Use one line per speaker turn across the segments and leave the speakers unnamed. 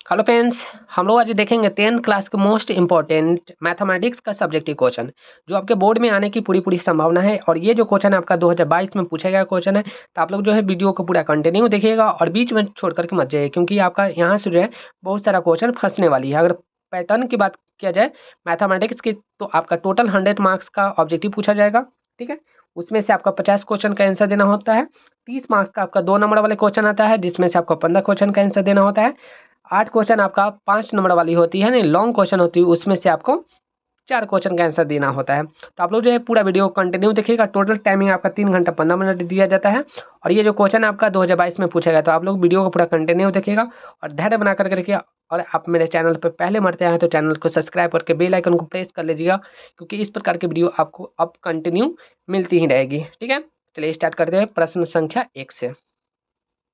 Hello friends, हम लोग आज देखेंगे 10th क्लास के मोस्ट इंपॉर्टेंट मैथमेटिक्स का सब्जेक्टिव क्वेश्चन जो आपके बोर्ड में आने की पूरी संभावना है। और ये जो क्वेश्चन आपका 2022 में पूछा गया क्वेश्चन है, तो आप लोग जो है वीडियो को पूरा कंटिन्यू देखिएगा और बीच में छोड़ करके मत जाइए, क्योंकि आपका यहाँ से जो है बहुत सारा क्वेश्चन फंसने वाली है। अगर पैटर्न की बात किया जाए मैथमेटिक्स की, तो आपका टोटल 100 मार्क्स का ऑब्जेक्टिव पूछा जाएगा। ठीक है, उसमें से आपका 50 क्वेश्चन का आंसर देना होता है। 30 मार्क्स का आपका 2 नंबर वाले क्वेश्चन आता है, जिसमें से आपको 15 क्वेश्चन का आंसर देना होता है। 8 क्वेश्चन आपका 5 नंबर वाली होती है, नहीं लॉन्ग क्वेश्चन होती है, उसमें से आपको 4 क्वेश्चन का आंसर देना होता है। तो आप लोग जो है पूरा वीडियो कंटिन्यू देखिएगा। टोटल टाइमिंग आपका 3 घंटा 15 मिनट दिया जाता है। और ये जो क्वेश्चन आपका 2022 में पूछा गया, तो आप लोग वीडियो को पूरा कंटिन्यू देखिएगा और धैर्य बना करके रखिए। और आप मेरे चैनल पर पहले मरते हैं तो चैनल को सब्सक्राइब करके बेल आइकन को प्रेस कर लीजिएगा, क्योंकि इस प्रकार की वीडियो आपको अब कंटिन्यू मिलती ही रहेगी। ठीक है, चलिए स्टार्ट करते हैं प्रश्न संख्या 1 से।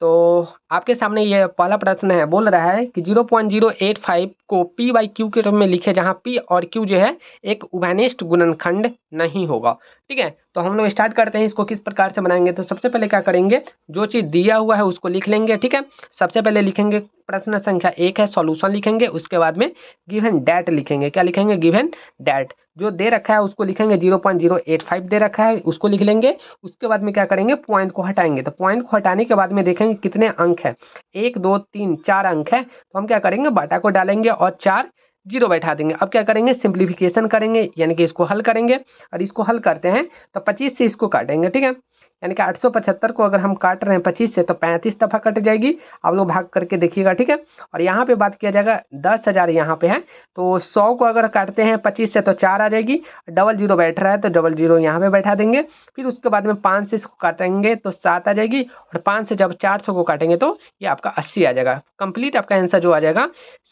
तो आपके सामने ये पहला प्रश्न है, बोल रहा है कि 0.085 को पी बाई क्यू के रूप में लिखे, जहाँ पी और क्यू जो है एक उभयनिष्ठ गुणनखंड नहीं होगा। ठीक है, तो हम लोग स्टार्ट करते हैं इसको किस प्रकार से बनाएंगे। तो सबसे पहले क्या करेंगे, जो चीज़ दिया हुआ है उसको लिख लेंगे। ठीक है, सबसे पहले लिखेंगे प्रश्न संख्या 1 है, सॉल्यूशन लिखेंगे। उसके बाद में गिवन डैट लिखेंगे। क्या लिखेंगे, गिवन डैट। जो दे रखा है उसको लिखेंगे, 0.085 दे रखा है उसको लिख लेंगे। उसके बाद में क्या करेंगे, पॉइंट को हटाएंगे। तो पॉइंट को हटाने के बाद में देखेंगे कितने अंक है, 1 2 3 4 अंक है। तो हम क्या करेंगे, बाटा को डालेंगे और 4 जीरो बैठा देंगे। अब क्या करेंगे, सिंप्लीफिकेशन करेंगे, यानी कि इसको हल करेंगे। और इसको हल करते हैं तो 25 से इसको काटेंगे। ठीक है, यानी कि 875 को अगर हम काट रहे हैं 25 से, तो 35 दफ़ा कट जाएगी। आप लोग भाग करके देखिएगा। ठीक है, और यहाँ पे बात किया जाएगा 10,000 यहाँ पे है, तो 100 को अगर काटते हैं 25 से तो 4 आ जाएगी। डबल जीरो बैठ रहा है तो डबल जीरो यहाँ पे बैठा देंगे। फिर उसके बाद में 5 से इसको काटेंगे तो 7 आ जाएगी। और 5 से जब 400 को काटेंगे तो ये आपका 80 आ जाएगा। कंप्लीट आपका आंसर जो आ जाएगा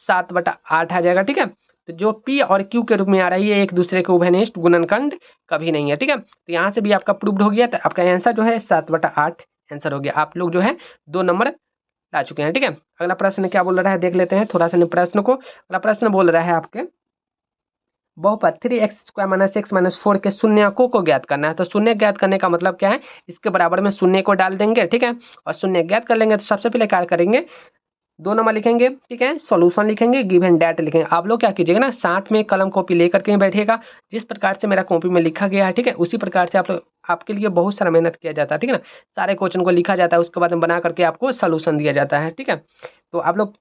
7/8 आ जाएगा। ठीक है, तो जो पी और क्यू के रूप में आ रही है, एक दूसरे के उभयनिष्ठ गुणनखंड कभी नहीं है। ठीक है, तो यहाँ से भी आपका प्रूव्ड हो गया। तो आपका आंसर जो है 7/8 आंसर हो गया। आप लोग जो है 2 नंबर ला चुके हैं। ठीक है, अगला प्रश्न क्या बोल रहा है देख लेते हैं थोड़ा सा प्रश्न को। अगला प्रश्न बोल रहा है आपके, बहुपद 3x² - x - 4 के शून्यकों को ज्ञात करना है। तो शून्य ज्ञात करने का मतलब क्या है, इसके बराबर में शून्य को डाल देंगे। ठीक है, और शून्य ज्ञात कर लेंगे। तो सबसे पहले क्या करेंगे, 2 नंबर लिखेंगे। ठीक है, सॉल्यूशन लिखेंगे, गिवन डैट लिखेंगे। आप लोग क्या कीजिएगा ना, साथ में कलम कॉपी लेकर के बैठिएगा। जिस प्रकार से मेरा कॉपी में लिखा गया है, ठीक है, उसी प्रकार से आप लोग, आपके लिए बहुत सारा मेहनत किया जाता है। ठीक है ना, सारे क्वेश्चन को लिखा जाता है, उसके बाद में बना करके आपको सॉल्यूशन दिया जाता है। ठीक है, तो आप लोग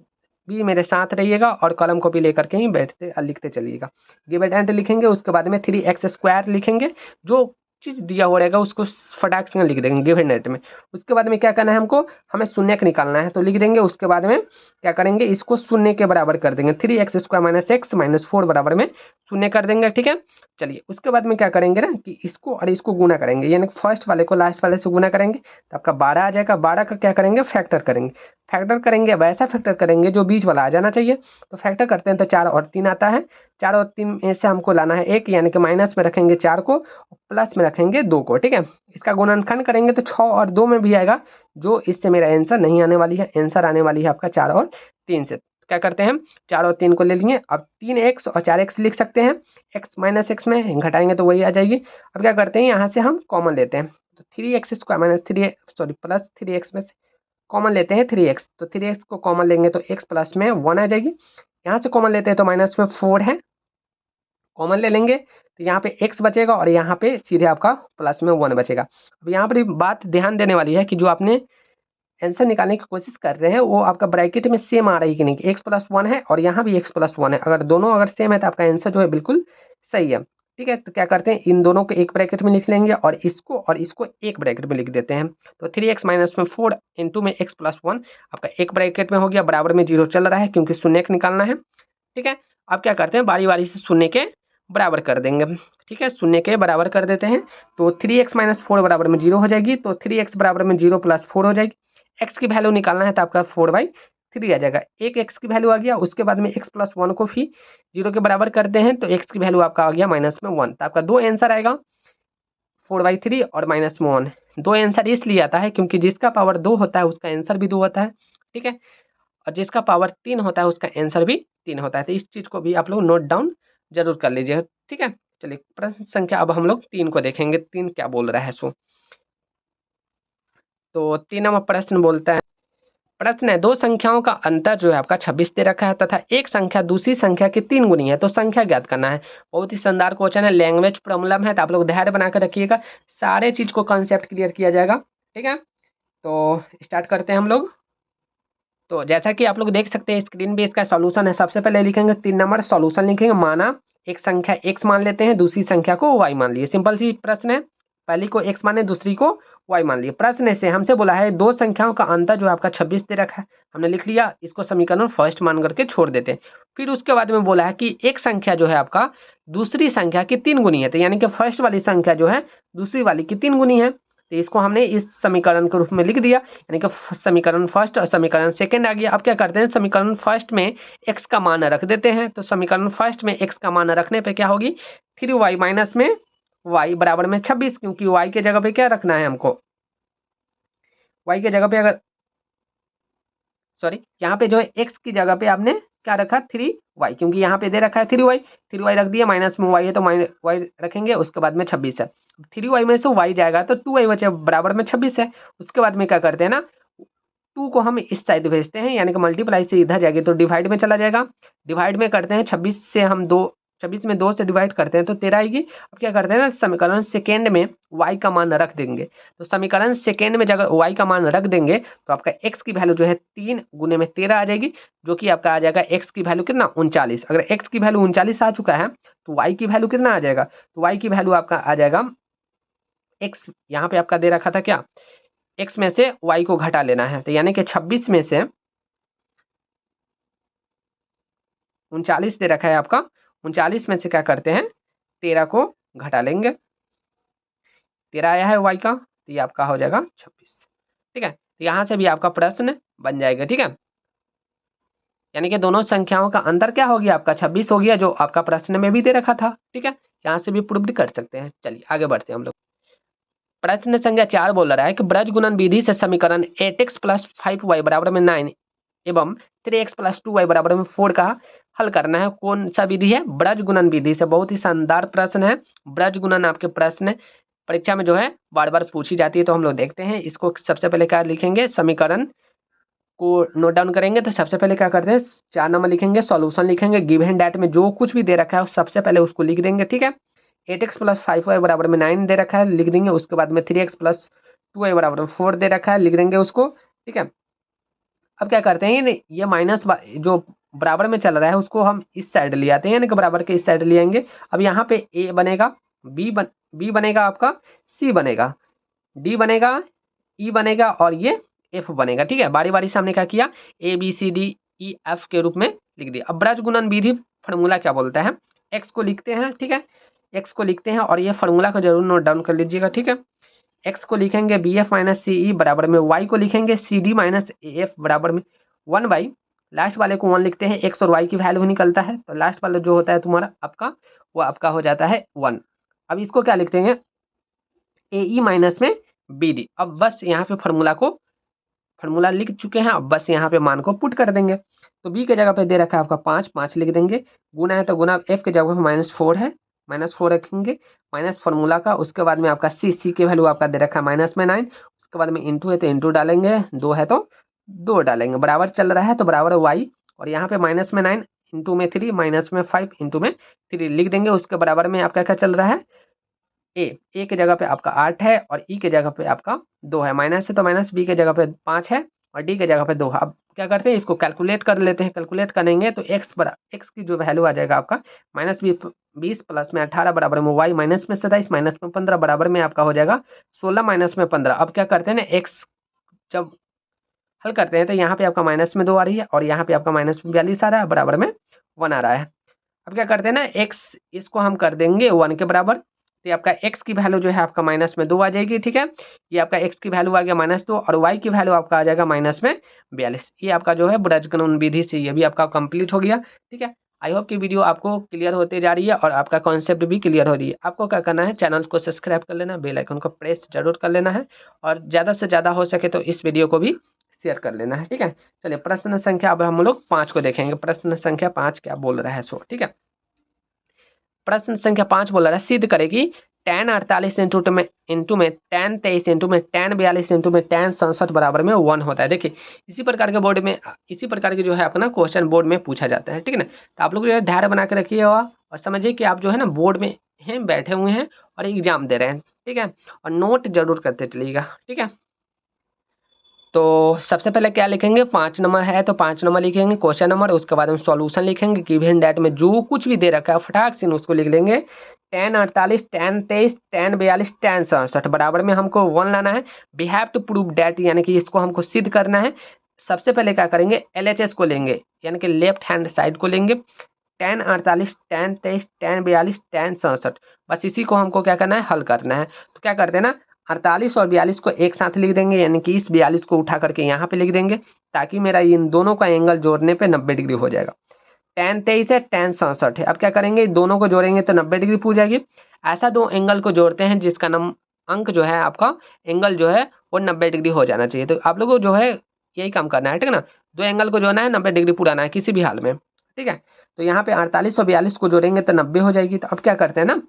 भी मेरे साथ रहिएगा और कलम कॉपी लेकर के ही बैठते और लिखते चलिएगा। गिवन डैट लिखेंगे, उसके बाद में 3x² लिखेंगे। जो चीज़ दिया हुआ रहेगा उसको फटाक से लिख देंगे गिवन डैट में। उसके बाद में क्या करना है हमको, हमें शून्यक निकालना है, तो लिख देंगे। उसके बाद में क्या करेंगे, इसको शून्य के बराबर कर देंगे। 3x² - x - 4 बराबर में शून्य कर देंगे। ठीक है, चलिए उसके बाद में क्या करेंगे ना, कि इसको और इसको गुना करेंगे, यानी फर्स्ट वाले को लास्ट वाले से गुना करेंगे तो आपका 12 आ जाएगा। 12 का क्या करेंगे, फैक्टर करेंगे। फैक्टर करेंगे, वैसा फैक्टर करेंगे जो बीच वाला आ जाना चाहिए। तो फैक्टर करते हैं तो 4 और 3 आता है। 4 और 3 में से हमको लाना है 1, यानी कि माइनस में रखेंगे 4 को, प्लस में रखेंगे 2 को। ठीक है, इसका गुणनखंड करेंगे तो 6 और 2 में भी आएगा, जो इससे मेरा आंसर नहीं आने वाली है। आंसर आने वाली है आपका 4 और 3 से। क्या करते हैं, 4 और 3 को ले लिए। अब 3x और 4x लिख सकते हैं। x माइनस एक्स में घटाएंगे तो वही आ जाएगी। अब क्या करते हैं, यहाँ से हम कॉमन लेते हैं। तो 3x² - 3 सॉरी प्लस 3x में से कॉमन लेते हैं 3x। तो 3x को कॉमन लेंगे तो x प्लस में 1 आ जाएगी। यहाँ से कॉमन लेते हैं तो माइनस में 4 है, कॉमन ले लेंगे तो यहाँ पे x बचेगा और यहाँ पे सीधे आपका प्लस में 1 बचेगा। अब यहाँ पर बात ध्यान देने वाली है कि जो आपने आंसर निकालने की कोशिश कर रहे हैं वो आपका ब्रैकेट में सेम आ रही है कि नहीं। x + 1 है और यहाँ भी x + 1 है, अगर दोनों अगर सेम है तो आपका आंसर जो है बिल्कुल सही है। ठीक है, तो क्या करते हैं, इन दोनों को एक ब्रैकेट में लिख लेंगे और इसको एक ब्रैकेट में लिख देते हैं। तो 3x - 4 इंटू में x + 1 आपका एक ब्रैकेट में हो गया, बराबर में 0 चल रहा है क्योंकि शून्य निकालना है। ठीक है, अब क्या करते हैं, बारी बारी से शून्य के बराबर कर देंगे। ठीक है, शून्य के बराबर कर देते हैं। तो 3x - 4 बराबर में 0 हो जाएगी। तो 3x बराबर में 0 + 4 हो जाएगी। x की वैल्यू निकालना है तो आपका 4/3 आ जाएगा। एक x की वैल्यू आ गया, उसके बाद में x + 1 को भी 0 के बराबर करते हैं तो x की वैल्यू आपका आ गया माइनस में 1। तो आपका 2 आंसर आएगा, 4/3 और माइनस में 1। 2 आंसर इसलिए आता है क्योंकि जिसका पावर 2 होता है उसका आंसर भी 2 होता है। ठीक है, और जिसका पावर 3 होता है उसका आंसर भी 3 होता है। तो इस चीज़ को भी आप लोग नोट डाउन जरूर कर लीजिए। ठीक है, चलिए प्रश्न संख्या अब हम लोग 3 को देखेंगे, 3 क्या बोल रहा है। सो तो 3 नंबर प्रश्न बोलता है, प्रश्न है, दो संख्याओं का अंतर जो है आपका 26 दे रखा है तथा एक संख्या दूसरी संख्या की 3 गुनी है, तो संख्या ज्ञात करना है। बहुत ही शानदार क्वेश्चन है, लैंग्वेज प्रॉब्लम है, तो आप लोग धैर्य बना कर रखिएगा, सारे चीज को कॉन्सेप्ट क्लियर किया जाएगा। ठीक है, तो स्टार्ट करते हैं हम लोग। तो जैसा कि आप लोग देख सकते हैं स्क्रीन पे इसका सॉल्यूशन है। सबसे पहले लिखेंगे 3 नंबर सॉल्यूशन लिखेंगे, माना एक संख्या x मान लेते हैं, दूसरी संख्या को y मान लिए। सिंपल सी प्रश्न है, पहली को x माने दूसरी को y मान लिए। प्रश्न से हमसे बोला है दो संख्याओं का अंतर जो आपका 26 दे रखा है, हमने लिख लिया, इसको समीकरण फर्स्ट मान करके छोड़ देते हैं। फिर उसके बाद में बोला है कि एक संख्या जो है आपका दूसरी संख्या की 3 गुनी है, तो यानी कि फर्स्ट वाली संख्या जो है दूसरी वाली की 3 गुनी है, तो इसको हमने इस समीकरण के रूप में लिख दिया, यानी कि समीकरण फर्स्ट और समीकरण सेकंड आ गया। अब क्या करते हैं, समीकरण फर्स्ट में x का मान रख देते हैं, तो समीकरण फर्स्ट में x का मान रखने पे क्या होगी, 3y माइनस में y बराबर में 26, क्योंकि y के जगह पे क्या रखना है हमको, y के जगह पे अगर यहाँ पे जो है x की जगह पे आपने क्या रखा 3y, क्योंकि यहाँ पे दे रखा है 3y रख दिया, माइनस में y है तो माइनस y रखेंगे, उसके बाद में 26 है, 3y में से y जाएगा तो 2y बचे, बराबर में 26 है। उसके बाद में क्या करते हैं ना, 2 को हम इस साइड भेजते हैं, यानी कि मल्टीप्लाई से इधर जाएगी तो डिवाइड में चला जाएगा। डिवाइड में करते हैं 26 से हम 26 में 2 से डिवाइड करते हैं तो 13 आएगी। अब क्या करते हैं ना, समीकरण सेकेंड में y का मान रख देंगे, तो समीकरण सेकेंड में अगर y का मान रख देंगे तो आपका x की वैल्यू जो है 3 गुने में 13 आ जाएगी, जो कि आपका आ जाएगा x की वैल्यू कितना 39। अगर x की वैल्यू 39 आ चुका है तो y की वैल्यू कितना आ जाएगा, तो y की वैल्यू आपका आ जाएगा x, यहाँ पे आपका दे रखा था क्या, x में से y को घटा लेना है, तो यानी कि 26 में से 39 दे रखा है आपका, 39 में से क्या करते हैं 13 को घटा लेंगे, 13 आया है y का, तो ये आपका हो जाएगा 26। ठीक है, तो यहाँ से भी आपका प्रश्न बन जाएगा। ठीक है, यानी कि दोनों संख्याओं का अंतर क्या हो गया आपका 26 हो गया, जो आपका प्रश्न में भी दे रखा था। ठीक है, यहाँ से भी प्रूव भी कर सकते हैं। चलिए आगे बढ़ते हैं हम लोग। प्रश्न संख्या 4 बोल रहा है कि ब्रज गुणन विधि से समीकरण 8x प्लस 5y बराबर में 9 एवं 3x प्लस 2y बराबर में 4 का हल करना है। कौन सा विधि है, ब्रज गुणन विधि से। बहुत ही शानदार प्रश्न है, ब्रज गुणन आपके प्रश्न परीक्षा में जो है बार बार पूछी जाती है, तो हम लोग देखते हैं इसको। सबसे पहले क्या लिखेंगे, समीकरण को नोट डाउन करेंगे, तो सबसे पहले क्या करते हैं 4 नंबर लिखेंगे, सॉल्यूशन लिखेंगे, गिवन डेट में जो कुछ भी दे रखा है सबसे पहले उसको लिख देंगे। ठीक है, 8x प्लस 5y बराबर में 9 दे रखा है, लिख देंगे। उसके बाद में 3x प्लस 2y बराबर में 4 दे रखा है, लिख देंगे उसको। ठीक है, अब क्या करते हैं, ये माइनस जो बराबर में चल रहा है उसको हम इस साइड ले आते हैं, यानी कि बराबर के इस साइड ले आएंगे। अब यहाँ पे a बनेगा, b बनेगा, आपका c बनेगा, d बनेगा, e बनेगा और ये f बनेगा। ठीक है, बारी बारी से हमने क्या किया, a b c d e f के रूप में लिख दिया। अब ब्रज गुणन विधि फॉर्मूला क्या बोलता है, x को लिखते हैं। ठीक है, x को लिखते हैं और ये फॉर्मूला को जरूर नोट डाउन कर लीजिएगा। ठीक है, x को लिखेंगे B F minus C E बराबर में y को लिखेंगे C D minus A F बराबर में 1/, लास्ट वाले को 1 लिखते हैं, x और y की वैल्यू निकलता है, तो लास्ट वाला जो होता है तुम्हारा आपका, वो आपका हो जाता है 1। अब इसको क्या लिखते हैं, ए ई माइनस में बी डी। अब बस यहाँ पे फॉर्मूला लिख चुके हैं, अब बस यहाँ पे मान को पुट कर देंगे। तो b के जगह पे दे रखा है आपका 5 लिख देंगे, गुना है तो गुना, f के जगह पे -4 है, -4 रखेंगे, माइनस फॉर्मूला का। उसके बाद में आपका c की वैल्यू आपका दे रखा है माइनस में 9, उसके बाद में इंटू है तो इंटू डालेंगे, 2 है तो 2 डालेंगे, बराबर चल रहा है तो बराबर y, और यहाँ पे माइनस में 9 इंटू में 3 माइनस में 5 इंटू में 3 लिख देंगे। उसके बराबर में आपका क्या चल रहा है, ए के जगह पे आपका 8 है और ई के जगह पे आपका 2 है, माइनस है तो माइनस, बी के जगह पे 5 है और डी के जगह पे 2 है। अब क्या करते हैं, इसको कैलकुलेट कर लेते हैं। कैलकुलेट करेंगे तो x की जो वैल्यू आ जाएगा आपका -20 प्लस में 18 बराबर में y, माइनस में 27 माइनस में 15 बराबर में आपका हो जाएगा 16 माइनस में 15। अब क्या करते हैं ना, x जब हल करते हैं तो यहाँ पे आपका माइनस में 2 आ रही है और यहाँ पे आपका -42 आ रहा है, बराबर में 1 आ रहा है। अब क्या करते हैं ना, x इसको हम कर देंगे 1 के बराबर, तो ये आपका x की वैल्यू जो है आपका -2 आ जाएगी। ठीक है, ये आपका x की वैल्यू आ गया -2 और y की वैल्यू आपका आ जाएगा -42। ये आपका जो है ब्रज गुणन विधि से ये भी आपका कंप्लीट हो गया। ठीक है, आई होप कि वीडियो आपको क्लियर होते जा रही है और आपका कॉन्सेप्ट भी क्लियर हो रही है। आपको क्या करना है, चैनल को सब्सक्राइब कर लेना, बेल आइकन को प्रेस जरूर कर लेना है और ज़्यादा से ज़्यादा हो सके तो इस वीडियो को भी शेयर कर लेना है। ठीक है, चलिए प्रश्न संख्या अब हम लोग 5 को देखेंगे। प्रश्न संख्या 5 क्या बोल रहा है सो। ठीक है, प्रश्न संख्या 5 बोल रहा है, सिद्ध करें कि tan 48 इंटू में tan 23 इंटू में tan 42 इंटू में tan 67 बराबर में 1 होता है। देखिए इसी प्रकार के बोर्ड में इसी प्रकार के जो है अपना क्वेश्चन बोर्ड में पूछा जाता है, ठीक है ना। तो आप लोग जो है धैर्य बना के रखिएगा और समझिए कि आप जो है ना बोर्ड में हैं, बैठे हुए हैं और एग्जाम दे रहे हैं, ठीक है। और नोट जरूर करते चलिएगा, ठीक है। तो सबसे पहले क्या लिखेंगे, 5 नंबर है तो 5 नंबर लिखेंगे क्वेश्चन नंबर, उसके बाद हम सॉल्यूशन लिखेंगे। गिवन दैट में जो कुछ भी दे रखा है फटाक से उसको लिख लेंगे। tan 48 tan 23 tan 42 tan 67 बराबर में हमको 1 लाना है। We have to prove that, यानी कि इसको हमको सिद्ध करना है। सबसे पहले क्या करेंगे, LHS को लेंगे, यानी कि लेफ्ट हैंड साइड को लेंगे। tan 48 tan 23 tan 42 tan 67, बस इसी को हमको क्या करना है, हल करना है। तो क्या करते हैं ना, 48 और 42 को एक साथ लिख देंगे, यानी कि इस 42 को उठा करके यहाँ पे लिख देंगे, ताकि मेरा इन दोनों का एंगल जोड़ने पे 90 डिग्री हो जाएगा। tan 23 है tan 67 है, अब क्या करेंगे, दोनों को जोड़ेंगे तो 90 डिग्री पूछ जाएगी। ऐसा दो एंगल को जोड़ते हैं जिसका अंक जो है आपका एंगल जो है वो 90 डिग्री हो जाना चाहिए। तो आप लोगों को जो है यही काम करना है, ठीक है ना। दो एंगल को जोड़ना है, 90 डिग्री पुराना है किसी भी हाल में, ठीक है। तो यहाँ पे 48 और 42 को जोड़ेंगे तो 90 हो जाएगी। तो अब क्या करते हैं ना,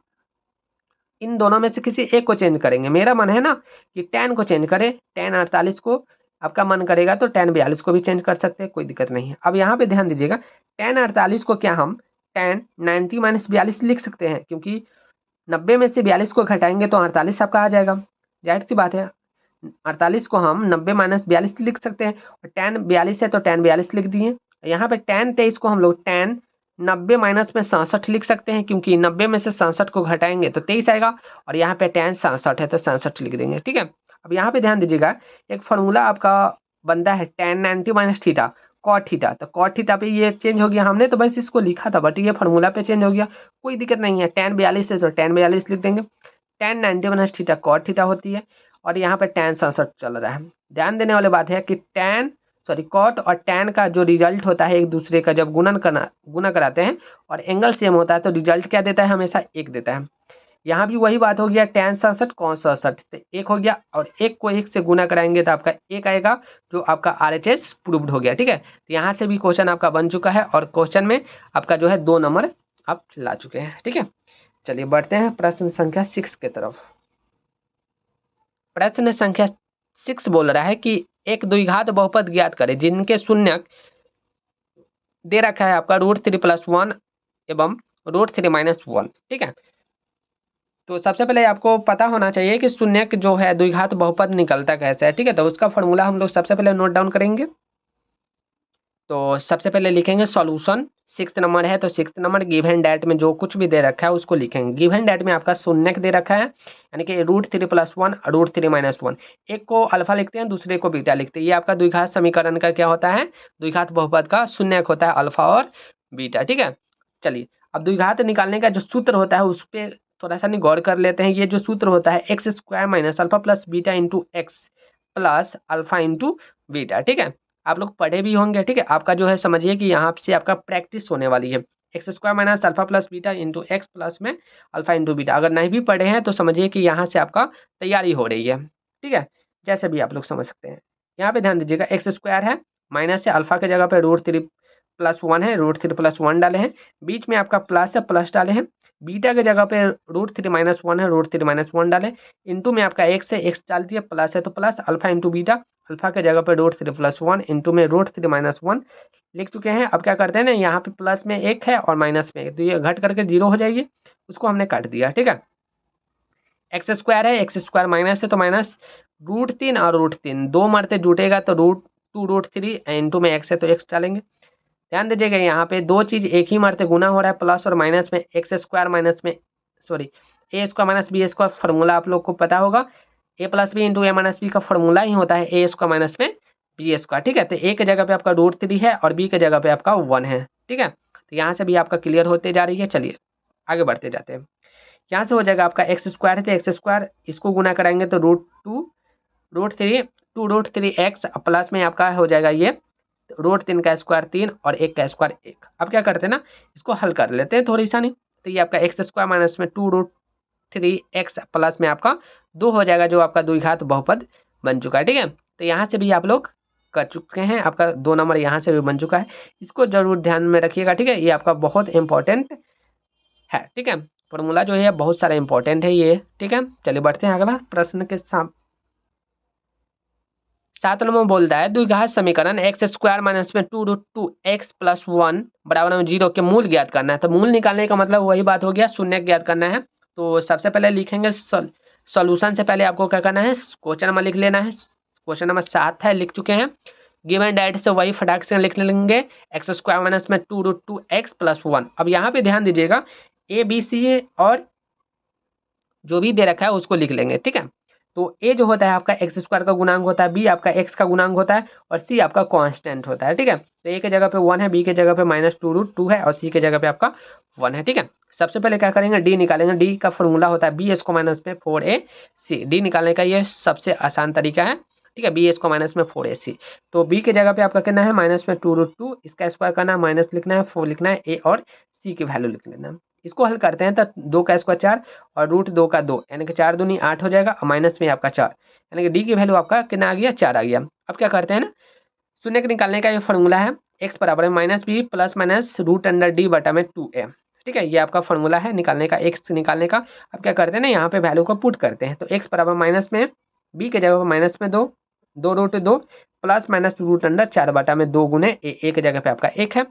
इन दोनों में से किसी एक को चेंज करेंगे। मेरा मन है ना कि tan को चेंज करें, tan 48 को, आपका मन करेगा तो tan 42 को भी चेंज कर सकते हैं, कोई दिक्कत नहीं है। अब यहाँ पे ध्यान दीजिएगा, tan 48 को क्या हम tan 90 माइनस 42 लिख सकते हैं, क्योंकि 90 में से 42 को घटाएंगे तो 48 आपका आ जाएगा, जाहिर सी बात है। 48 को हम 90 माइनस 42 लिख सकते हैं, और tan 42 है तो tan 42 लिख दिए। यहाँ पे tan 23 को हम लोग tan 90 माइनस में 67 लिख सकते हैं, क्योंकि 90 में से 67 को घटाएंगे तो 23 आएगा, और यहाँ पे tan 67 है तो 67 लिख देंगे, ठीक है। अब यहाँ पे ध्यान दीजिएगा, एक फॉर्मूला आपका बनता है tan 90 minus theta cot theta, तो cot थीटा पे ये चेंज हो गया, हमने तो बस इसको लिखा था बट ये फॉर्मूला पे चेंज हो गया, कोई दिक्कत नहीं है। tan 42 है तो tan 42 लिख देंगे। tan 90 minus theta cot theta होती है, और यहाँ पे tan 67 चल रहा है। ध्यान देने वाली बात है कि cot और tan का जो रिजल्ट होता है एक दूसरे का जब गुना कराते हैं और एंगल सेम होता है तो रिजल्ट क्या देता है, हमेशा एक देता है। यहाँ भी वही बात हो गया, tan 67 cos 67 तो एक हो गया, और एक को एक से गुना कराएंगे तो आपका एक आएगा, जो आपका RHS प्रूव्ड हो गया, ठीक है। तो यहाँ से भी क्वेश्चन आपका बन चुका है, और क्वेश्चन में आपका जो है 2 नंबर आप ला चुके हैं, ठीक है। चलिए बढ़ते हैं प्रश्न संख्या 6 की तरफ। प्रश्न संख्या 6 बोल रहा है कि एक द्विघात बहुपद ज्ञात करें जिनके शून्यक दे रखा है आपका √3 + 1 एवं √3 - 1, ठीक है। तो सबसे पहले आपको पता होना चाहिए कि शून्यक जो है द्विघात बहुपद निकलता कैसे है, ठीक है। तो उसका फॉर्मूला हम लोग सबसे पहले नोट डाउन करेंगे। तो सबसे पहले लिखेंगे सॉल्यूशन, 6 नंबर है तो 6 नंबर गिवन डैट में जो कुछ भी दे रखा है उसको लिखेंगे। गिवन डैट में आपका शून्यक दे रखा है, यानी कि √3 + 1 √3 - 1, एक को अल्फा लिखते हैं दूसरे को बीटा लिखते हैं। ये आपका द्विघात समीकरण का क्या होता है, द्विघात बहुपद का शून्यक होता है अल्फा और बीटा, ठीक है। चलिए अब द्विघात निकालने का जो सूत्र होता है उस पर थोड़ा सा गौर कर लेते हैं। ये जो सूत्र होता है x² - alpha + beta into x plus alpha into beta, ठीक है। आप लोग पढ़े भी होंगे, ठीक है। आपका जो है समझिए कि यहाँ से आपका प्रैक्टिस होने वाली है। x² - alpha + beta into x plus में अल्फा इंटू बीटा, अगर नहीं भी पढ़े हैं तो समझिए कि यहाँ से आपका तैयारी हो रही है, ठीक है। जैसे भी आप लोग समझ सकते हैं। यहाँ पे ध्यान दीजिएगा, x² है, माइनस है, अल्फा के जगह पे √3 + 1 है, √3 + 1 डाले हैं, बीच में आपका प्लस है, प्लस डाले हैं, बीटा के जगह पे √3 - 1 है, √3 - 1 डाले, इंटू में आपका x है, x डाल दिया, प्लस है तो plus, alpha into beta, alpha के जगह पे √3 + 1 इंटू में √3 - 1 लिख चुके हैं। अब क्या करते हैं ना, यहाँ पे प्लस में एक है और माइनस में एक, तो ये घट करके 0 हो जाएगी, उसको हमने काट दिया, ठीक है। x² है, x² माइनस है तो माइनस, √3 और √3 दो मरते जुटेगा तो √2 √3 इंटू में x है तो x डालेंगे। ध्यान दीजिएगा यहाँ पे दो चीज एक ही मरते गुना हो रहा है, प्लस और माइनस में, x² माइनस में सॉरी a² - b² फॉर्मूला आप लोग को पता होगा, a + b into a - b का फॉर्मूला ही होता है a² - b², ठीक है। तो a के जगह पे आपका √3 है और b के जगह पे आपका 1 है, ठीक है। तो यहाँ से भी आपका क्लियर होते जा रही है। चलिए आगे बढ़ते जाते हैं। यहाँ से हो जाएगा आपका x² है तो x² इसको गुना कराएंगे तो √2 √3 2 √3 x प्लस में आपका हो जाएगा ये √3 का स्क्वायर 3 और 1 का स्क्वायर 1। अब क्या करते हैं ना, इसको हल कर लेते हैं थोड़ी सा, नहीं तो ये आपका x² माइनस में 2 √3 x प्लस में आपका 2 हो जाएगा, जो आपका द्विघात बहुपद बन चुका है, ठीक है। तो यहाँ से भी आप लोग कर चुके हैं, आपका 2 नंबर यहाँ से भी बन चुका है। इसको जरूर ध्यान में रखिएगा, ठीक है, ये आपका बहुत इंपॉर्टेंट है, ठीक है। फॉर्मूला जो है बहुत सारा इंपॉर्टेंट है ये, ठीक है। चलिए बढ़ते हैं अगला प्रश्न के साथ। 7 नंबर बोलता है द्विघात समीकरण एक्स स्क्वायर माइनस में 2√2x प्लस 1 बराबर में 0 के मूल ज्ञात करना है। तो मूल निकालने का मतलब वही बात हो गया, शून्य ज्ञात करना है। तो सबसे पहले लिखेंगे सॉल्यूशन से पहले आपको क्या करना है, क्वेश्चन नंबर लिख लेना है। क्वेश्चन नंबर 7 है, लिख चुके हैं। गिवन डेट से वही फटाक से लिख लेंगे, एक्स स्क्वायर माइनस में 2√2x प्लस 1। अब यहाँ पे ध्यान दीजिएगा, ए बी सी और जो भी दे रखा है उसको लिख लेंगे, ठीक है। तो ए जो होता है आपका एक्स स्क्वायर का गुणांक होता है, बी आपका एक्स का गुणांक होता है और सी आपका कांस्टेंट होता है, ठीक है। तो ए के जगह पे 1 है, बी के जगह पे -2√2 है और सी के जगह पे आपका 1 है, ठीक है। सबसे पहले क्या करेंगे, डी निकालेंगे। डी का फॉर्मूला होता है बी एस को माइनस में 4ac। डी निकालने का ये सबसे आसान तरीका है, ठीक है। बी एस को माइनस में 4ac। तो बी के जगह पे आपका करना है -2√2, इसका स्क्वायर करना है, माइनस लिखना है, 4 लिखना है, ए और सी की वैल्यू लिख लेना है। इसको हल करते हैं तो 2 का स्क्वायर 4 और √2 का 2, यानी कि 4 दूनी 8 हो जाएगा और माइनस में आपका 4, यानी कि डी की वैल्यू आपका कितना आ गया, 4 आ गया। अब क्या करते हैं ना, शून्य के निकालने का ये फॉर्मूला है, एक्स बराबर है -b प्लस माइनस √d बटा में 2a, ठीक है। ये आपका फॉर्मूला है निकालने का, एक्स निकालने का। अब क्या करते हैं ना, यहाँ पे वैल्यू को पुट करते हैं। तो एक्स बराबर माइनस में, बी के जगह पर माइनस में 2√2 प्लस माइनस √4 बटा में 2 गुने ए के जगह पे आपका 1 है।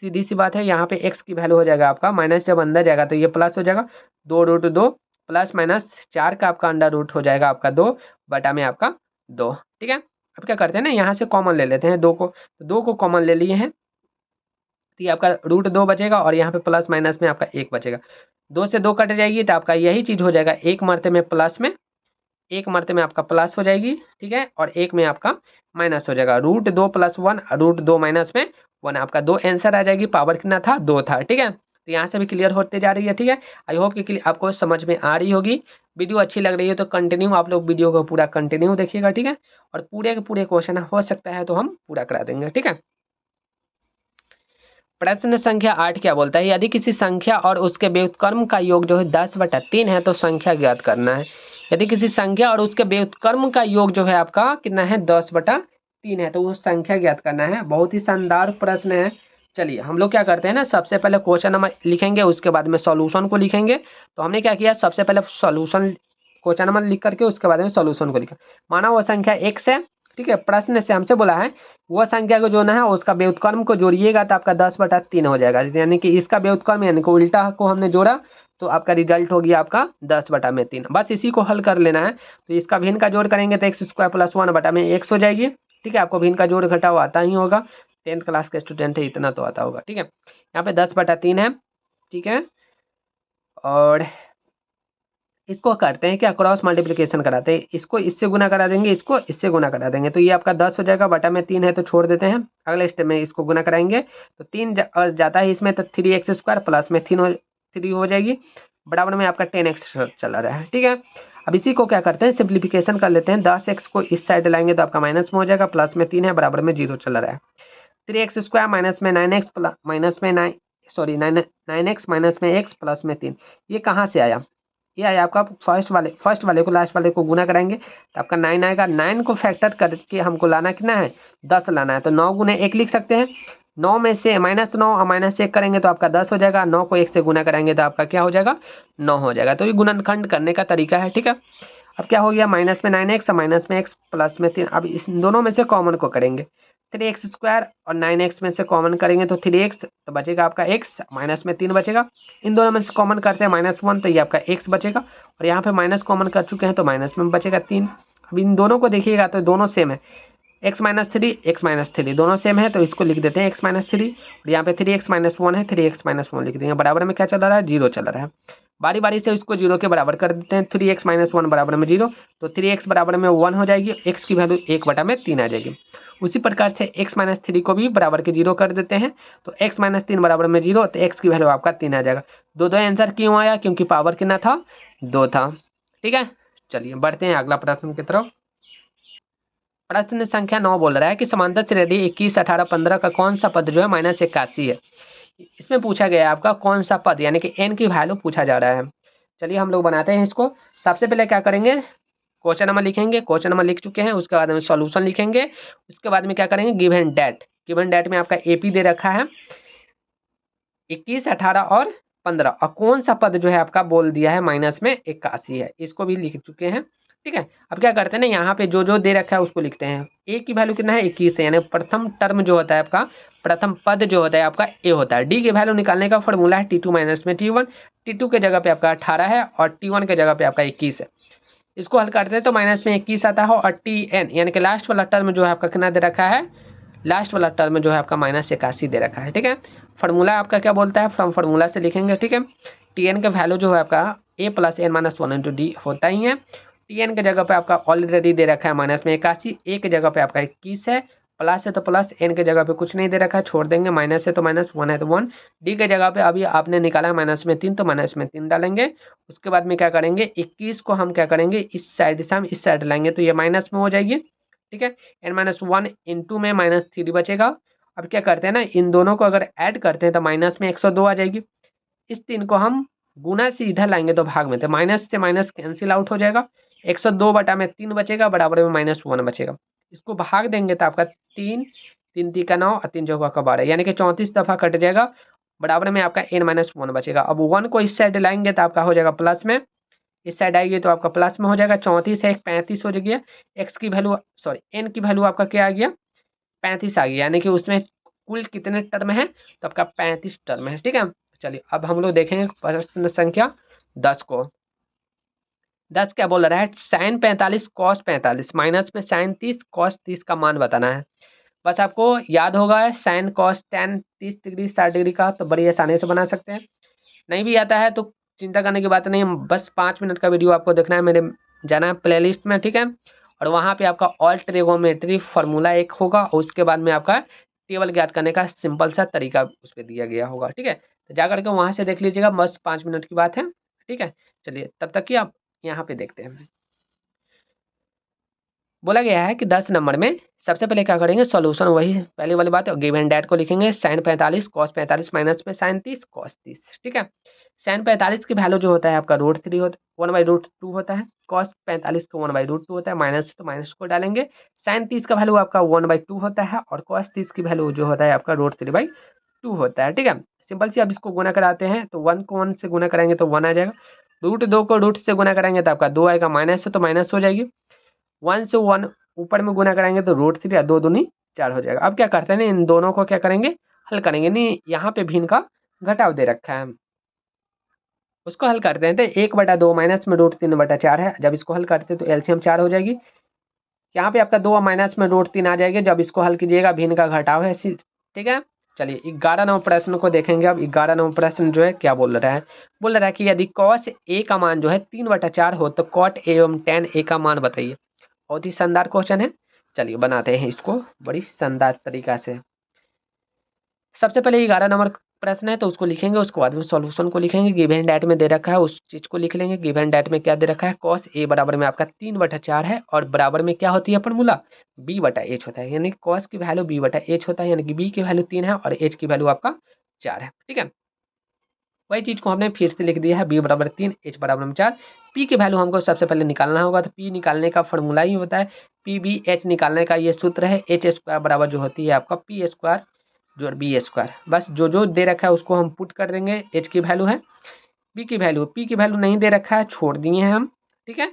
सीधी सी बात है, यहाँ पे x की वैल्यू हो जाएगा आपका, माइनस जब अंदर जाएगा तो ये प्लस हो जाएगा, 2√2 प्लस माइनस 4 का आपका अंडर रूट हो जाएगा आपका 2 बटा में आपका 2, ठीक है। अब क्या करते हैं ना, यहाँ से कॉमन ले लेते हैं 2 को, तो 2 को कॉमन ले लिए हैं, तो ये आपका √2 बचेगा और यहाँ पे प्लस माइनस में आपका 1 बचेगा। 2 से 2 कट जाएगी तो आपका यही चीज़ हो जाएगा, एक मरते में प्लस में, एक मरते में आपका प्लस हो जाएगी, ठीक है, और एक में आपका माइनस हो जाएगा। √2 प्लस 1 √2 माइनस में 1, आपका 2 आंसर आ जाएगी। पावर कितना था, 2 था, ठीक है। तो यहाँ से भी क्लियर होते जा रही है, ठीक है। आई होप कि आपको समझ में आ रही होगी। वीडियो अच्छी लग रही है तो कंटिन्यू आप लोग वीडियो को पूरा कंटिन्यू देखिएगा, ठीक है। और पूरे के पूरे क्वेश्चन हो सकता है तो हम पूरा करा देंगे, ठीक है। प्रश्न संख्या 8 क्या बोलता है, यदि किसी संख्या और उसके व्युत्क्रम का योग जो है 10/3 है तो संख्या ज्ञात करना है। यदि किसी संख्या और उसके व्युत्क्रम का योग जो है आपका कितना है, 10/3 है, तो वो संख्या ज्ञात करना है। बहुत ही शानदार प्रश्न है। चलिए हम लोग क्या करते हैं ना, सबसे पहले क्वेश्चन नंबर लिखेंगे, उसके बाद में सॉल्यूशन को लिखेंगे। तो हमने क्या किया, सबसे पहले सॉल्यूशन क्वेश्चन नंबर लिख करके उसके बाद में सॉल्यूशन को लिखा। माना वो संख्या x है, ठीक है। प्रश्न से हमसे बोला है वो संख्या को जोड़ना है, उसका व्युत्क्रम को जोड़िएगा तो आपका 10/3 हो जाएगा, यानी कि इसका व्युत्क्रम यानी कि उल्टा को हमने जोड़ा तो आपका रिजल्ट हो गया आपका 10/3। बस इसी को हल कर लेना है। तो इसका भिन्न का जोड़ करेंगे तो एक्स स्क्वायर प्लस 1 बटा में x हो जाएगी, ठीक है। आपको भिन्न का जोड़ घटाव आता ही होगा, 10th क्लास के स्टूडेंट है, इतना तो आता होगा, ठीक है। यहाँ पे 10/3 है, ठीक है। और इसको करते हैं क्या, क्रॉस मल्टीप्लिकेशन कराते हैं, इसको इससे गुना करा देंगे, इसको इससे गुना करा देंगे, तो ये आपका 10 हो जाएगा, बटा में 3 है तो छोड़ देते हैं। अगले स्टेप में इसको गुना कराएंगे तो 3 जाता है इसमें, तो 3x स्क्वायर प्लस में 3 हो जाएगी, बराबर में आपका 10x चला रहा है, ठीक है। अब इसी को क्या करते हैं, सिंप्लीफिकेशन कर लेते हैं। 10x को इस साइड लाएंगे तो आपका माइनस में हो जाएगा, प्लस में 3 है, बराबर में 0 चला रहा है। 3x स्क्वायर माइनस में 9x माइनस में 9x माइनस में x प्लस में 3, ये कहाँ से आया, ये आया आपका फर्स्ट वाले को लास्ट वाले को गुना कराएंगे तो आपका 9 आएगा। 9 को फैक्टर करके हमको लाना कितना है, 10 लाना है, तो 9 गुने 1 लिख सकते हैं। 9 में से -9 और -1 करेंगे तो आपका 10 हो जाएगा। 9 को 1 से गुना कराएंगे तो आपका क्या हो जाएगा, 9 हो जाएगा। तो ये गुणनखंड करने का तरीका है, ठीक है। अब क्या हो गया, माइनस में 9x और माइनस में x प्लस में 3। अब इस दोनों में से कॉमन को करेंगे, 3x स्क्वायर और 9x में से कॉमन करेंगे तो 3x, तो बचेगा आपका x, माइनस में 3 बचेगा। इन दोनों में से कॉमन करते हैं -1, तो ये आपका x बचेगा, और यहाँ पे माइनस कॉमन कर चुके हैं तो माइनस में बचेगा 3। अब इन दोनों को देखिएगा तो दोनों सेम है, x - 3 दोनों सेम है, तो इसको लिख देते हैं x - 3, और यहाँ पे 3x - 1 है, 3x - 1 लिख देंगे। बराबर में क्या चल रहा है, 0 चल रहा है। बारी बारी से इसको 0 के बराबर कर देते हैं। 3x - 1 बराबर में 0, तो 3x बराबर में 1 हो जाएगी, x की वैल्यू 1/3 आ जाएगी। उसी प्रकार से x - 3 को भी बराबर के 0 कर देते हैं, तो x - 3 बराबर में 0, तो x की वैल्यू आपका 3 आ जाएगा। दो आंसर क्यों आया, क्योंकि पावर कितना था, 2 था, ठीक है। चलिए बढ़ते हैं अगला प्रश्न की तरफ। प्रश्न संख्या 9 बोल रहा है कि समांतर श्रेणी 21, 18, 15 का कौन सा पद जो है -81 है। इसमें पूछा गया है आपका कौन सा पद, यानी कि n की वैल्यू पूछा जा रहा है। चलिए हम लोग बनाते हैं इसको। सबसे पहले क्या करेंगे, क्वेश्चन नंबर लिखेंगे। क्वेश्चन नंबर लिख चुके हैं, उसके बाद में सॉल्यूशन लिखेंगे। उसके बाद में क्या करेंगे, गिवन डेट में आपका AP दे रखा है 21, 18 और 15 और कौन सा पद जो है आपका बोल दिया है माइनस में 81 है, इसको भी लिख चुके हैं। ठीक है, अब क्या करते हैं ना, यहाँ पे जो दे रखा है उसको लिखते हैं। ए की वैल्यू कितना है 21 है, यानी प्रथम टर्म जो होता है आपका, प्रथम पद जो होता है आपका ए होता है। डी की वैल्यू निकालने का फॉर्मूला है T2 माइनस में T1, T2 के जगह पे आपका 18 है और T1 के जगह पे आपका 21 है। इसको हल करते हैं तो माइनस में 21 आता है और Tn यानी कि लास्ट वाला टर्म जो है आपका कितना दे रखा है, लास्ट वाला टर्म जो है आपका -81 दे रखा है। ठीक है, फार्मूला आपका क्या बोलता है, फ्रॉम फार्मूला से लिखेंगे। ठीक है, Tn का वैल्यू जो है आपका a + n - 1 इंटू डी होता ही है। Tn के जगह पे आपका ऑलरेडी दे रखा है -81, a के जगह पे आपका 21 है, प्लस है तो प्लस, n के जगह पे कुछ नहीं दे रखा है, छोड़ देंगे, माइनस है तो माइनस, 1 है तो 1, डी के जगह पे अभी आपने निकाला है -3 तो -3 डालेंगे। उसके बाद में क्या करेंगे, 21 को हम क्या करेंगे, इस साइड से हम इस साइड लाएंगे तो ये माइनस में हो जाएगी। ठीक है, n-1 इंटू में -3 बचेगा। अब क्या करते हैं ना, इन दोनों को अगर ऐड करते हैं तो माइनस में 102 आ जाएगी। इस 3 को हम गुना से इधर लाएंगे तो भाग में, तो माइनस से माइनस कैंसिल आउट हो जाएगा, 102 बटा में 3 बचेगा, बराबर में -1 बचेगा। इसको भाग देंगे तो आपका 3, 3 3 का 9 और 3 चौका का 12, यानी कि 34 दफ़ा कट जाएगा, बराबर में आपका n-1 बचेगा। अब 1 को इस साइड लाएंगे तो आपका हो जाएगा प्लस में, इस साइड आएगी तो आपका प्लस में हो जाएगा, 34 है 35 हो जाएगी। एक्स की वैल्यू सॉरी एन की वैल्यू आपका क्या आ गया, 35 आ गया, यानी कि उसमें कुल कितने टर्म है, तो आपका 35 टर्म है। ठीक है, चलिए अब हम लोग देखेंगे प्रश्न संख्या 10 को। 10 क्या बोल रहा है, sin 45 cos 45 माइनस में sin 30 cos 30 का मान बताना है। बस आपको याद होगा sin cos tan 30 degree 60 degree का, तो बड़ी आसानी से बना सकते हैं। नहीं भी आता है तो चिंता करने की बात नहीं है, बस 5 मिनट का वीडियो आपको देखना है, मेरे जाना है प्लेलिस्ट में। ठीक है, और वहाँ पे आपका ऑल ट्रिगोनोमेट्री फार्मूला एक होगा और उसके बाद में आपका टेबल ज्ञात करने का सिंपल सा तरीका उस पर दिया गया होगा। ठीक है, तो जा करके वहाँ से देख लीजिएगा, बस 5 मिनट की बात है। ठीक है, चलिए तब तक की आप यहाँ पे देखते हैं। बोला गया है कि 10 नंबर में सबसे पहले क्या करेंगे, सॉल्यूशन वही पहले वाली बात है, गिवन डेट को लिखेंगे, sin 45 cos 45 माइनस में sin 30 cos 30। ठीक है, sin 45 की वैल्यू जो होता है आपका √3 होता है, 1/√2 होता है, cos 45 का 1/√2 होता है, माइनस तो माइनस को डालेंगे। sin 30 का वैल्यू आपका 1/2 होता है और cos 30 की वैल्यू जो होता है आपका √3/2 होता है। ठीक है, सिंपल सी अब इसको गुना कराते हैं तो 1 को 1 से गुना करेंगे तो 1 आ जाएगा, √2 को रूट से गुना करेंगे तो आपका 2 आएगा, माइनस है तो माइनस हो जाएगी, 1 से 1 ऊपर में गुना कराएंगे तो √3 या 2 दूनी 4 हो जाएगा। अब क्या करते हैं ना, इन दोनों को क्या करेंगे, हल करेंगे। नहीं, यहाँ पे भी इनका घटाव दे रखा है, उसको हल करते हैं तो 1/2 माइनस में √3/4 है, जब इसको हल करते हैं तो एलसीएम 4 हो जाएगी। यहाँ पे आपका 2 माइनस में √3 आ जाएगी, जब इसको हल कीजिएगा भिन्न का घटाव है। ठीक है, चलिए 11 नंबर प्रश्न को देखेंगे। अब 11 नंबर प्रश्न जो है क्या बोल रहा है, बोल रहा है कि यदि cos a का मान जो है 3/4 हो तो cot a एवं tan a का मान बताइए। बहुत ही शानदार क्वेश्चन है, चलिए बनाते हैं इसको बड़ी शानदार तरीका से। सबसे पहले 11 नंबर प्रश्न है तो उसको लिखेंगे, उसके बाद में सॉल्यूशन को लिखेंगे, गिवन डेट में दे रखा है उस चीज को लिख लेंगे। गिवन डेट में क्या दे रखा है, cos a बराबर में आपका 3/4 है और बराबर में क्या होती है फॉर्मूला, b/h होता है, यानी cos की वैल्यू b/h होता है, यानी कि b की वैल्यू 3 है और h की वैल्यू आपका 4 है। ठीक है, वही चीज को हमने फिर से लिख दिया है, b बराबर 3 h बराबर 4। p की वैल्यू हमको सबसे पहले निकालना होगा, तो p निकालने का फॉर्मूला ही होता है p/b/h निकालने का ये सूत्र है, h² बराबर जो होती है आपका p² जोड़ b²। बस जो दे रखा है उसको हम पुट कर देंगे, h की वैल्यू है, p की वैल्यू नहीं दे रखा है, छोड़ दिए हैं हम। ठीक है,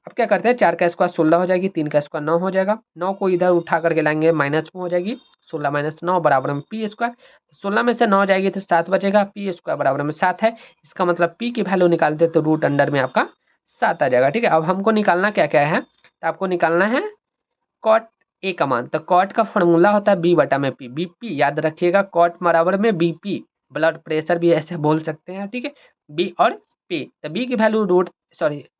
अब क्या करते हैं, 4 का स्क्वायर 16 हो जाएगी, 3 का स्क्वायर 9 हो जाएगा, 9 को इधर उठा करके लाएंगे माइनस में हो जाएगी, 16 माइनस 9 बराबर में p²। 16 में से 9 जाएगी तो 7 बचेगा, p² बराबर में 7 है, इसका मतलब p की वैल्यू निकालते तो रूट अंडर में आपका 7 आ जाएगा। ठीक है, अब हमको निकालना क्या क्या है, तो आपको निकालना है कॉट ए का मान, तो कॉट का फॉर्मूला होता है b/p, बीपी याद रखिएगा, कॉट बराबर में बीपी, ब्लड प्रेशर भी ऐसे बोल सकते हैं। ठीक है, बी और पी, तो बी की वैल्यू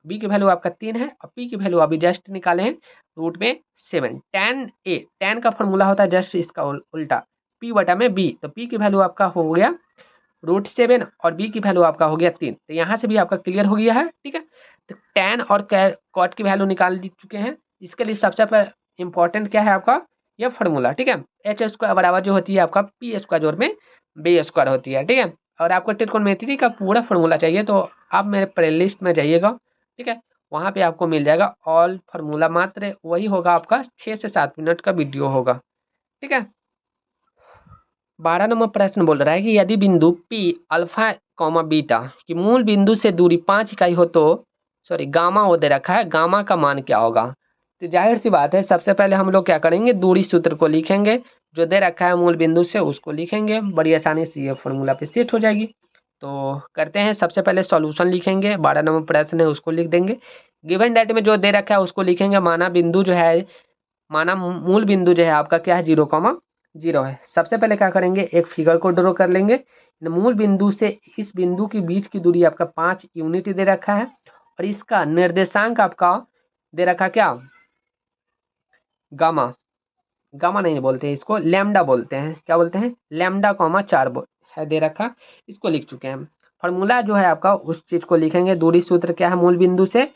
बी की वैल्यू आपका 3 है और पी की वैल्यू अभी जस्ट निकाले हैं रूट में 7। tan का फॉर्मूला होता है जस्ट इसका उल्टा, p/b, तो p की वैल्यू आपका हो गया √7 और b की वैल्यू आपका हो गया 3, तो यहाँ से भी आपका क्लियर हो गया है। ठीक है, तो tan और कॉट की वैल्यू निकाल चुके हैं, इसके लिए सबसे इंपॉर्टेंट क्या है आपका यह फार्मूला। ठीक है, h² बराबर जो होती है आपका p² जोड़ में b² होती है। ठीक है, और आपको ट्रिग्नोमेट्री का पूरा फार्मूला चाहिए तो आप मेरे प्लेलिस्ट में जाइएगा। ठीक है, वहाँ पे आपको मिल जाएगा ऑल फार्मूला, मात्र वही होगा आपका 6 से 7 मिनट का वीडियो होगा। ठीक है, 12 नंबर प्रश्न बोल रहा है कि यदि बिंदु P अल्फा कॉमा बीटा की मूल बिंदु से दूरी 5 इकाई हो तो सॉरी गामा वो दे रखा है, गामा का मान क्या होगा। तो जाहिर सी बात है, सबसे पहले हम लोग क्या करेंगे, दूरी सूत्र को लिखेंगे, जो दे रखा है मूल बिंदु से उसको लिखेंगे, बड़ी आसानी से ये फॉर्मूला पे सेट हो जाएगी। तो करते हैं, सबसे पहले सॉल्यूशन लिखेंगे, 12 नंबर प्रश्न है उसको लिख देंगे। गिवन डेट में जो दे रखा है उसको लिखेंगे, माना बिंदु जो है, माना मूल बिंदु जो है आपका क्या है, 0,0 है। सबसे पहले क्या करेंगे, एक फिगर को ड्रॉ कर लेंगे। मूल बिंदु से इस बिंदु के बीच की दूरी आपका 5 यूनिट दे रखा है, और इसका निर्देशांक आपका दे रखा क्या, गामा। गामा नहीं बोलते हैं इसको, लैम्डा बोलते हैं। क्या बोलते हैं, लैम्डा कॉमा 4 है दे रखा, इसको लिख चुके हैं। फॉर्मूला जो है आपका उस चीज को लिखेंगे। दूरी सूत्र क्या है, मूल बिंदु से,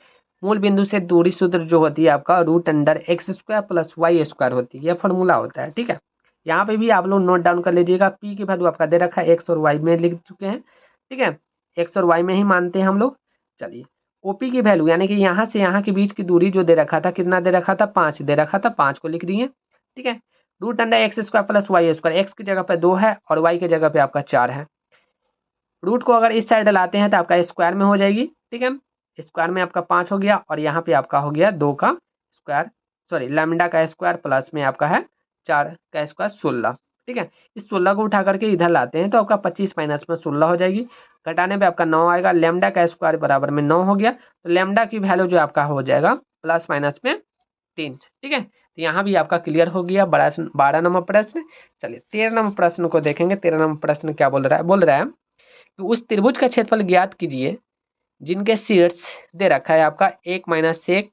मूल बिंदु से दूरी सूत्र जो होती है आपका √x² प्लस y² होती है, यह फॉर्मूला होता है। ठीक है, यहाँ पे भी आप लोग नोट डाउन कर लीजिएगा। पी की वैल्यू आपका दे रखा है, एक्स और वाई में लिख चुके हैं। ठीक है, एक्स और वाई में ही मानते हैं हम लोग। चलिए, ओपी की वैल्यू यानी कि यहाँ से यहाँ के बीच की दूरी जो दे रखा था, कितना दे रखा था, 5 दे रखा था, 5 को लिख दिए। ठीक है, √x² प्लस y², एक्स की जगह पे 2 है और वाई की जगह पे आपका 4 है। रूट को अगर इस साइड लाते हैं तो आपका स्क्वायर में हो जाएगी। ठीक है, स्क्वायर में आपका 5 हो गया, और यहाँ पे आपका हो गया 2 का स्क्वायर, सॉरी लैम्डा का स्क्वायर प्लस में आपका है 4 का स्क्वायर, 16। ठीक है, इस 16 को उठा करके इधर लाते हैं तो आपका 25 माइनस में 16 हो जाएगी, घटाने पे आपका 9 आएगा। लैम्डा का स्क्वायर बराबर में 9 हो गया, तो लैम्डा की वैल्यू जो आपका हो जाएगा प्लस माइनस में 3। ठीक है, तो यहाँ भी आपका क्लियर हो गया 12 नंबर प्रश्न। चलिए 13 नंबर प्रश्न को देखेंगे। 13 नंबर प्रश्न क्या बोल रहा है, बोल रहा है कि उस त्रिभुज का क्षेत्रफल ज्ञात कीजिए जिनके शीर्ष दे रखा है आपका 1 - 1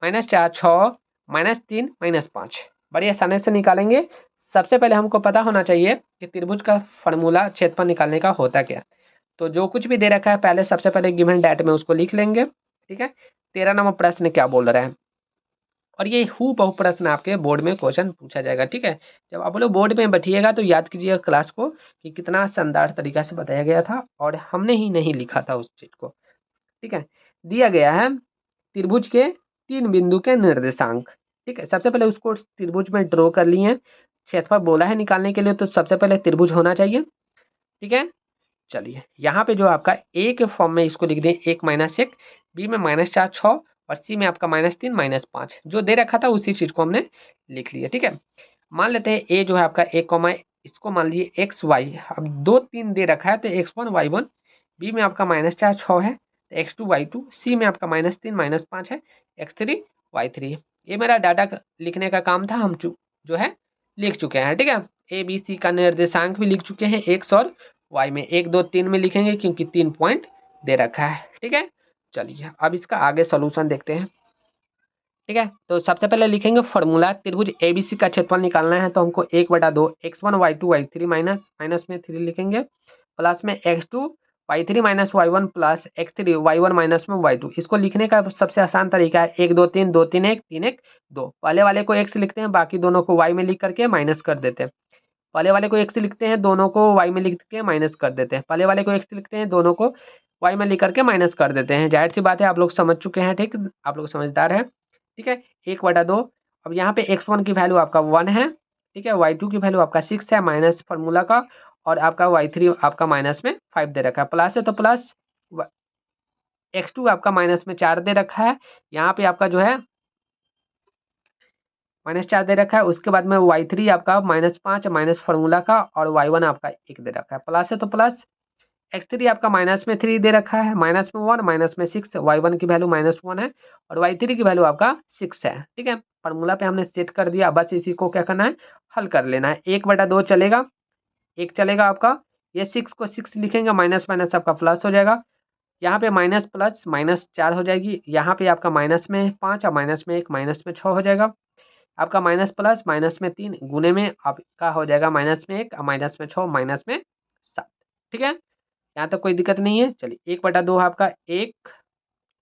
-4 6 -3 -5। बड़ी आसानी से निकालेंगे। सबसे पहले हमको पता होना चाहिए कि त्रिभुज का फॉर्मूला क्षेत्रफल निकालने का होता क्या। तो जो कुछ भी दे रखा है पहले सबसे पहले गिवन डेट में उसको लिख लेंगे। ठीक है, 13 नंबर प्रश्न क्या बोल रहा है, और ये हूबहू प्रश्न आपके बोर्ड में क्वेश्चन पूछा जाएगा। ठीक है, जब आप लोग बोर्ड में बैठिएगा तो याद कीजिएगा क्लास को कि कितना शानदार तरीका से बताया गया था, और हमने ही नहीं लिखा था उस चीज को। ठीक है, दिया गया है त्रिभुज के 3 बिंदु के निर्देशांक। ठीक है, सबसे पहले उसको त्रिभुज में ड्रॉ कर लिए हैं। क्षेत्रफल बोला है निकालने के लिए, तो सबसे पहले त्रिभुज होना चाहिए। ठीक है, चलिए यहाँ पे जो आपका ए के फॉर्म में इसको लिख दें, 1 - 1, बी में -4 6, और सी में आपका -3 -5 जो दे रखा था उसी चीज को हमने लिख लिया। ठीक है, मान लेते हैं ए जो है आपका 1, इसको मान लीजिए एक्स वाई, अब 2 3 दे रखा है तो x1 y1, बी में आपका -4 6 है तो x2 y2, सी में आपका -3 -5 है, x3 y3। ये मेरा डाटा लिखने का काम था, हम जो है लिख चुके हैं। ठीक है, ए बी सी का निर्देशांक भी लिख चुके हैं, एक्स और वाई में 1 2 3 में लिखेंगे क्योंकि 3 पॉइंट दे रखा है। ठीक है, चलिए अब इसका आगे सॉल्यूशन देखते हैं। ठीक है, तो सबसे पहले लिखेंगे फॉर्मूला, त्रिभुज एबीसी का क्षेत्रफल निकालना है तो हमको 1/2 x1 y2 y3 माइनस में 3 लिखेंगे, प्लस में x2 y3 - y1 plus x3 y1 minus में y2। इसको लिखने का सबसे आसान तरीका है 1 2 3 2 3 1 3 1 2। पहले वाले को x लिखते हैं, बाकी दोनों को y में लिख करके माइनस कर देते हैं। पहले वाले को x लिखते हैं, दोनों को y में लिख के माइनस कर देते हैं। पहले वाले को x लिखते हैं, दोनों को y में लिख करके माइनस कर देते हैं। जाहिर सी बात है आप लोग समझ चुके हैं। ठीक, आप लोग समझदार है। ठीक है, 1/2। अब यहाँ पे x1 की वैल्यू आपका 1 है। ठीक है, y2 की वैल्यू आपका 6 है माइनस फॉर्मूला का, और आपका y3 आपका माइनस में 5 दे रखा है, प्लस है तो प्लस, x2 आपका माइनस में 4 दे रखा है, यहाँ पे आपका जो है -4 दे रखा है। उसके बाद में y3 आपका -5 माइनस फॉर्मूला का, और y1 आपका 1 दे रखा है, प्लस है तो प्लस, x3 आपका माइनस में 3 दे रखा है, माइनस में 1 माइनस में 6, y1 की वैल्यू -1 है और y3 की वैल्यू आपका 6 है। ठीक है, फॉर्मूला पे हमने सेट कर दिया, बस इसी को क्या करना है, हल कर लेना है। 1/2 चलेगा, 1 चलेगा आपका, ये 6 को 6 लिखेंगे, माइनस माइनस आपका प्लस हो जाएगा, यहाँ पे माइनस प्लस -4 हो जाएगी, यहाँ पे आपका माइनस में 5 और माइनस में 1 माइनस में 6 हो जाएगा, आपका माइनस प्लस माइनस में 3 गुने में आपका हो जाएगा माइनस में 1 माइनस में 6 माइनस में 7। ठीक है, यहाँ तक कोई दिक्कत नहीं है। चलिए 1/2 आपका 1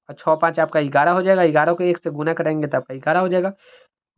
और 6 5 आपका 11 हो जाएगा, 11 को 1 से गुना कराएंगे तो आपका 11 हो जाएगा,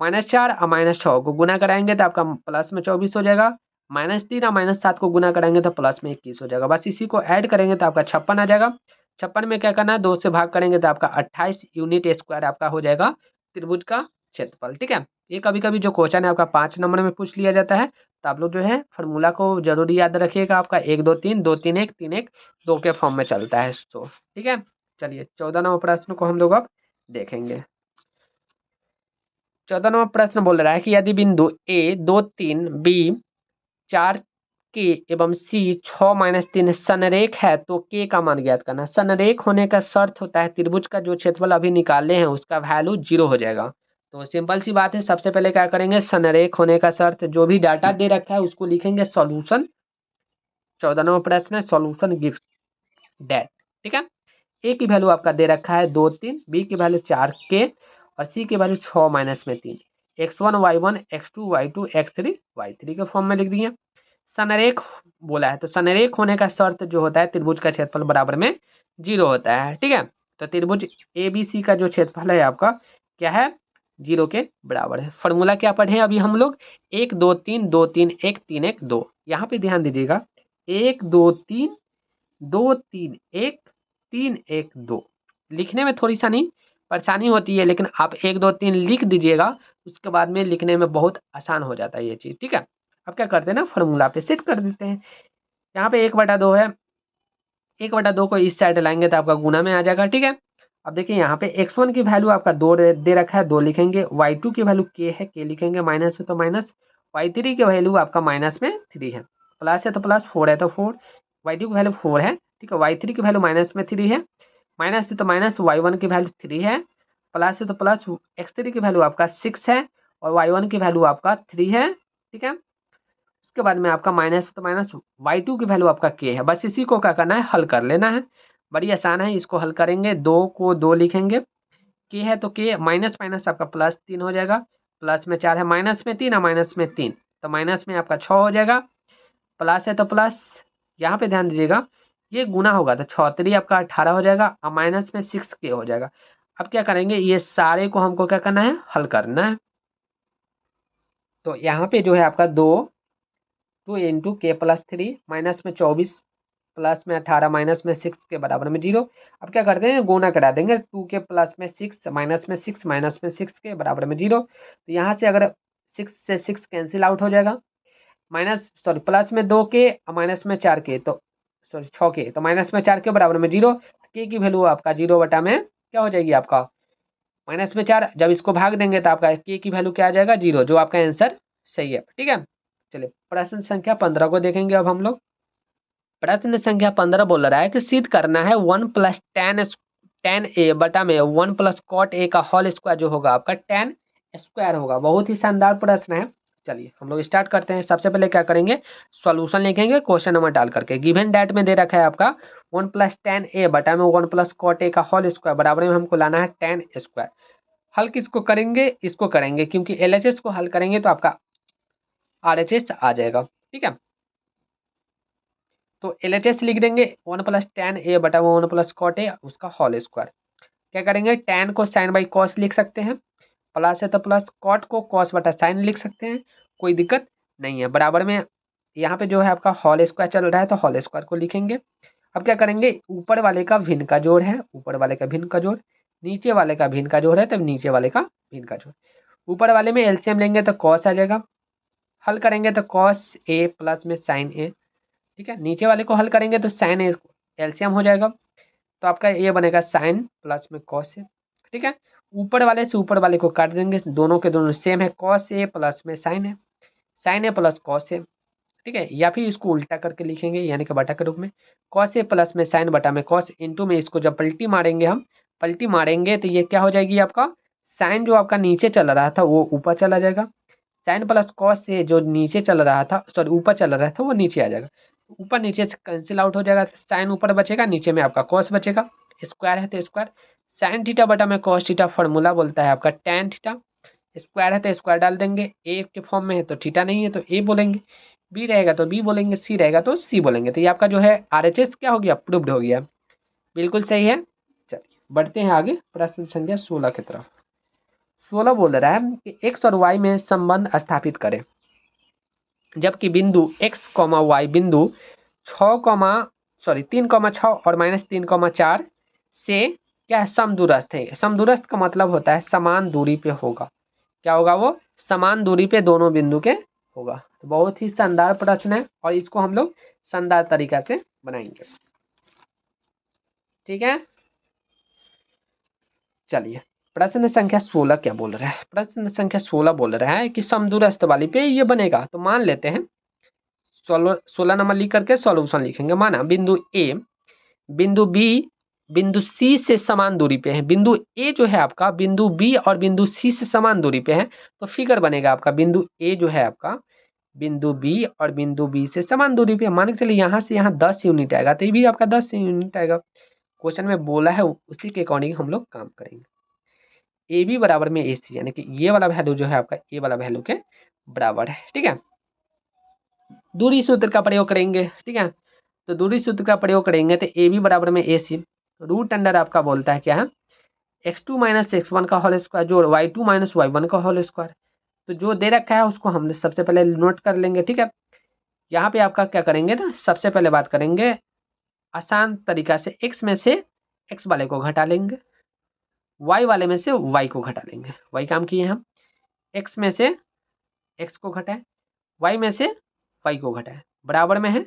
-4 और -6 को गुना कराएंगे तो आपका प्लस में 24 हो जाएगा, -3 और -7 को गुना कराएंगे तो प्लस में 21 हो जाएगा। बस इसी को ऐड करेंगे तो आपका 56 आ जाएगा। 56 में क्या करना है, 2 से भाग करेंगे तो आपका 28 यूनिट स्क्वायर आपका हो जाएगा त्रिभुज का क्षेत्रफल। ठीक है, ये कभी कभी जो क्वेश्चन है आपका 5 नंबर में पूछ लिया जाता है, तो आप लोग जो है फार्मूला को जरूरी याद रखिएगा, आपका 1 2 3 2 3 1 3 1 2 के फॉर्म में चलता है। तो ठीक है, चलिए 14वां प्रश्न को हम लोग अब देखेंगे। 14वां प्रश्न बोल रहा है कि यदि बिंदु ए 2 3 बी 4 के एवं सी 6-3 संरेख है तो के का मान ज्ञात करना। संरेख होने का शर्त होता है त्रिभुज का जो क्षेत्रफल अभी निकाले हैं उसका वैल्यू 0 हो जाएगा। तो सिंपल सी बात है, सबसे पहले क्या करेंगे, संरेख होने का शर्त जो भी डाटा दे रखा है उसको लिखेंगे सॉल्यूशन। 14वां प्रश्न है सॉल्यूशन गिव डेट। ठीक है, ए की वैल्यू आपका दे रखा है 2 3, बी की वैल्यू 4 के और सी की value 6-3, x1 y1 x2 y2 x3 y3 के फॉर्म में लिख दिए। संरेख बोला है तो संरेख होने का शर्त जो होता है त्रिभुज का क्षेत्रफल बराबर में 0 होता है। ठीक है, तो त्रिभुज ए बी सी का जो क्षेत्रफल है आपका क्या है, 0 के बराबर है। फॉर्मूला क्या पढ़े अभी हम लोग, 1 2 3 2 3 1 3 1 2। यहाँ पे ध्यान दीजिएगा, 1 2 3 2 3 1 3 1 2। लिखने में थोड़ी सा नहीं परेशानी होती है, लेकिन आप 1 2 3 लिख दीजिएगा, उसके बाद में लिखने में बहुत आसान हो जाता है ये चीज़। ठीक है, अब क्या करते हैं ना, फार्मूला पे सेट कर देते हैं। यहाँ पे 1/2 है, 1/2 को इस साइड लाएंगे तो आपका गुना में आ जाएगा। ठीक है, अब देखिए यहाँ पे x1 की वैल्यू आपका 2 दे रखा है, 2 लिखेंगे। y2 की वैल्यू k है, k लिखेंगे, माइनस है तो माइनस। y3 की वैल्यू आपका माइनस में 3 है, प्लस है तो प्लस, 4 है तो 4। y2 की वैल्यू 4 है। ठीक है, y3 की वैल्यू माइनस में 3 है, माइनस है तो माइनस। y1 की वैल्यू 3 है, प्लस है तो प्लस। x3 की वैल्यू आपका 6 है और y1 की वैल्यू आपका 3 है। ठीक है, उसके बाद में आपका माइनस तो माइनस, y2 की वैल्यू आपका k है। बस इसी को क्या करना है, हल कर लेना है, बड़ी आसान है। इसको हल करेंगे, 2 को 2 लिखेंगे, k है तो k, माइनस माइनस आपका प्लस 3 हो जाएगा, प्लस में 4 है, माइनस में 3 है, माइनस में 3 तो माइनस में आपका 6 हो जाएगा, प्लस है तो प्लस। यहाँ पे ध्यान दीजिएगा, ये गुना होगा तो 6 3 आपका 18 हो जाएगा और माइनस में 6k हो जाएगा। अब क्या करेंगे, ये सारे को हमको क्या करना है, हल करना है। तो यहाँ पे जो है आपका 2 इंटू के प्लस 3, माइनस में 24 प्लस में 18 माइनस में 6 के बराबर में 0। अब क्या करते हैं, गुना करा देंगे, 2 के प्लस में 6 माइनस में 6 माइनस में 6 के बराबर में 0। तो यहाँ से अगर 6 से 6 कैंसिल आउट हो जाएगा, माइनस सॉरी प्लस में 2 के माइनस में 4 के, तो सॉरी 6 के, तो माइनस में 4 के बराबर में 0। के की वैल्यू आपका 0 बटा में क्या हो जाएगी आपका माइनस में 4। जब इसको भाग देंगे तो आपका के की वैल्यू क्या आ जाएगा, 0, जो आपका आंसर सही है। ठीक है, चलिए प्रश्न संख्या 15 को देखेंगे अब हम लोग। प्रश्न संख्या 15 बोल रहा है कि सिद्ध करना है 1 प्लस टेन ए बटा में 1 प्लस कॉट ए का होल स्क्वायर जो होगा आपका टेन स्क्वायर होगा। बहुत ही शानदार प्रश्न है। चलिए हम लोग स्टार्ट करते हैं। सबसे पहले क्या करेंगे, सॉल्यूशन लिखेंगे क्वेश्चन नंबर डाल करके। गिवन डेट में दे रखा है आपका 1 प्लस टेन ए बटा में 1 प्लस कॉट ए का होल स्क्वायर बराबर में हमको लाना है टेन स्क्वायर। हल किसको करेंगे, इसको करेंगे, क्योंकि LHS को हल करेंगे तो आपका RHS आ जाएगा। ठीक है, तो LHS लिख देंगे 1 प्लस टेन ए बटा 1 प्लस कॉट ए उसका होल स्क्वायर। क्या करेंगे, टेन को साइन बाई कॉस लिख सकते हैं, प्लस है तो प्लस, कॉट को कॉस बटा साइन लिख सकते हैं, कोई दिक्कत नहीं है। बराबर में यहाँ पे जो है आपका होल स्क्वायर चल रहा है तो होल स्क्वायर को लिखेंगे। अब क्या करेंगे, ऊपर वाले का भिन्न का जोड़ है, ऊपर वाले का भिन्न का जोड़, नीचे वाले का भिन्न का जोड़ है तब नीचे वाले का भिन्न का जोड़। ऊपर वाले में एलसीएम लेंगे तो कॉस आ जाएगा, हल करेंगे तो कॉस ए प्लस में साइन ए। ठीक है, नीचे वाले को हल करेंगे तो साइन ए एलसीएम हो जाएगा, तो आपका ये बनेगा साइन प्लस में कॉस ए। ठीक है, ऊपर वाले से ऊपर वाले को काट देंगे, दोनों के दोनों सेम है, कॉस ए प्लस में sign A, sign A plus cos A. ठीक है, या फिर इसको उल्टा करके लिखेंगे यानी कि बटा के रूप में, कॉस ए प्लस में साइन बटा में कॉस, इंटू में इसको जब पलटी मारेंगे हम, पलटी मारेंगे तो ये क्या हो जाएगी आपका, साइन जो आपका नीचे चल रहा था वो ऊपर चला जाएगा, साइन प्लस कॉस से जो नीचे चल रहा था, सॉरी ऊपर चल रहा था वो नीचे आ जाएगा, ऊपर नीचे से कैंसिल आउट हो जाएगा, साइन ऊपर बचेगा, नीचे में आपका कॉस बचेगा, स्क्वायर है तो स्क्वायर, साइन थीटा बटा में कॉस थीटा फॉर्मूला बोलता है आपका टेन थीटा, स्क्वायर है तो स्क्वायर डाल देंगे, ए के फॉर्म में है तो थीटा नहीं है तो ए बोलेंगे, बी रहेगा तो बी बोलेंगे, सी रहेगा तो सी बोलेंगे। तो ये आपका जो है RHS क्या हो गया, प्रूव्ड हो गया, बिल्कुल सही है। चलिए बढ़ते हैं आगे प्रश्न संख्या 16 की तरफ। 16 बोल रहा है कि एक्स और वाई में संबंध स्थापित करें जबकि बिंदु x, y बिंदु 3,6 और -3,4 से क्या है, समदूरस्थ है। समदूरस्थ का मतलब होता है समान दूरी पे होगा। क्या होगा वो, समान दूरी पे दोनों बिंदु के होगा। तो बहुत ही शानदार प्रश्न है और इसको हम लोग शानदार तरीका से बनाएंगे। ठीक है, चलिए प्रश्न संख्या 16 क्या बोल रहा है। प्रश्न संख्या 16 बोल रहा है कि समदूरस्थ वाली पे ये बनेगा। तो मान लेते हैं 16 नंबर लिख करके सॉल्यूशन लिखेंगे। माना बिंदु ए, बिंदु बी, बिंदु सी से समान दूरी पे है। बिंदु ए जो है आपका बिंदु बी और बिंदु सी से समान दूरी पे है, तो फिगर बनेगा आपका बिंदु ए जो है आपका बिंदु बी और बिंदु बी से समान दूरी पे। मान के चलिए यहाँ से यहाँ 10 यूनिट आएगा, तो ये भी आपका 10 यूनिट आएगा। क्वेश्चन में बोला है उसी के अकॉर्डिंग हम लोग काम करेंगे। ए बी बराबर में ए सी, यानी कि ये वाला वैल्यू जो है आपका ए वाला वैल्यू के बराबर है। ठीक है, दूरी सूत्र का प्रयोग करेंगे। ठीक है, तो दूरी सूत्र का प्रयोग करेंगे तो ए बी बराबर में ए सी, रूट अंडर आपका बोलता है क्या है x2 माइनस x1 का होल स्क्वायर जोड़ y2 माइनस y1 का होल स्क्वायर। तो जो दे रखा है उसको हम सबसे पहले नोट कर लेंगे। ठीक है, यहाँ पे आपका क्या करेंगे ना, सबसे पहले बात करेंगे आसान तरीका से x में से x वाले को घटा लेंगे, y वाले में से y को घटा लेंगे। y काम किए हम, x में से x को घटाएं, y में से y को घटाएं, बराबर में है।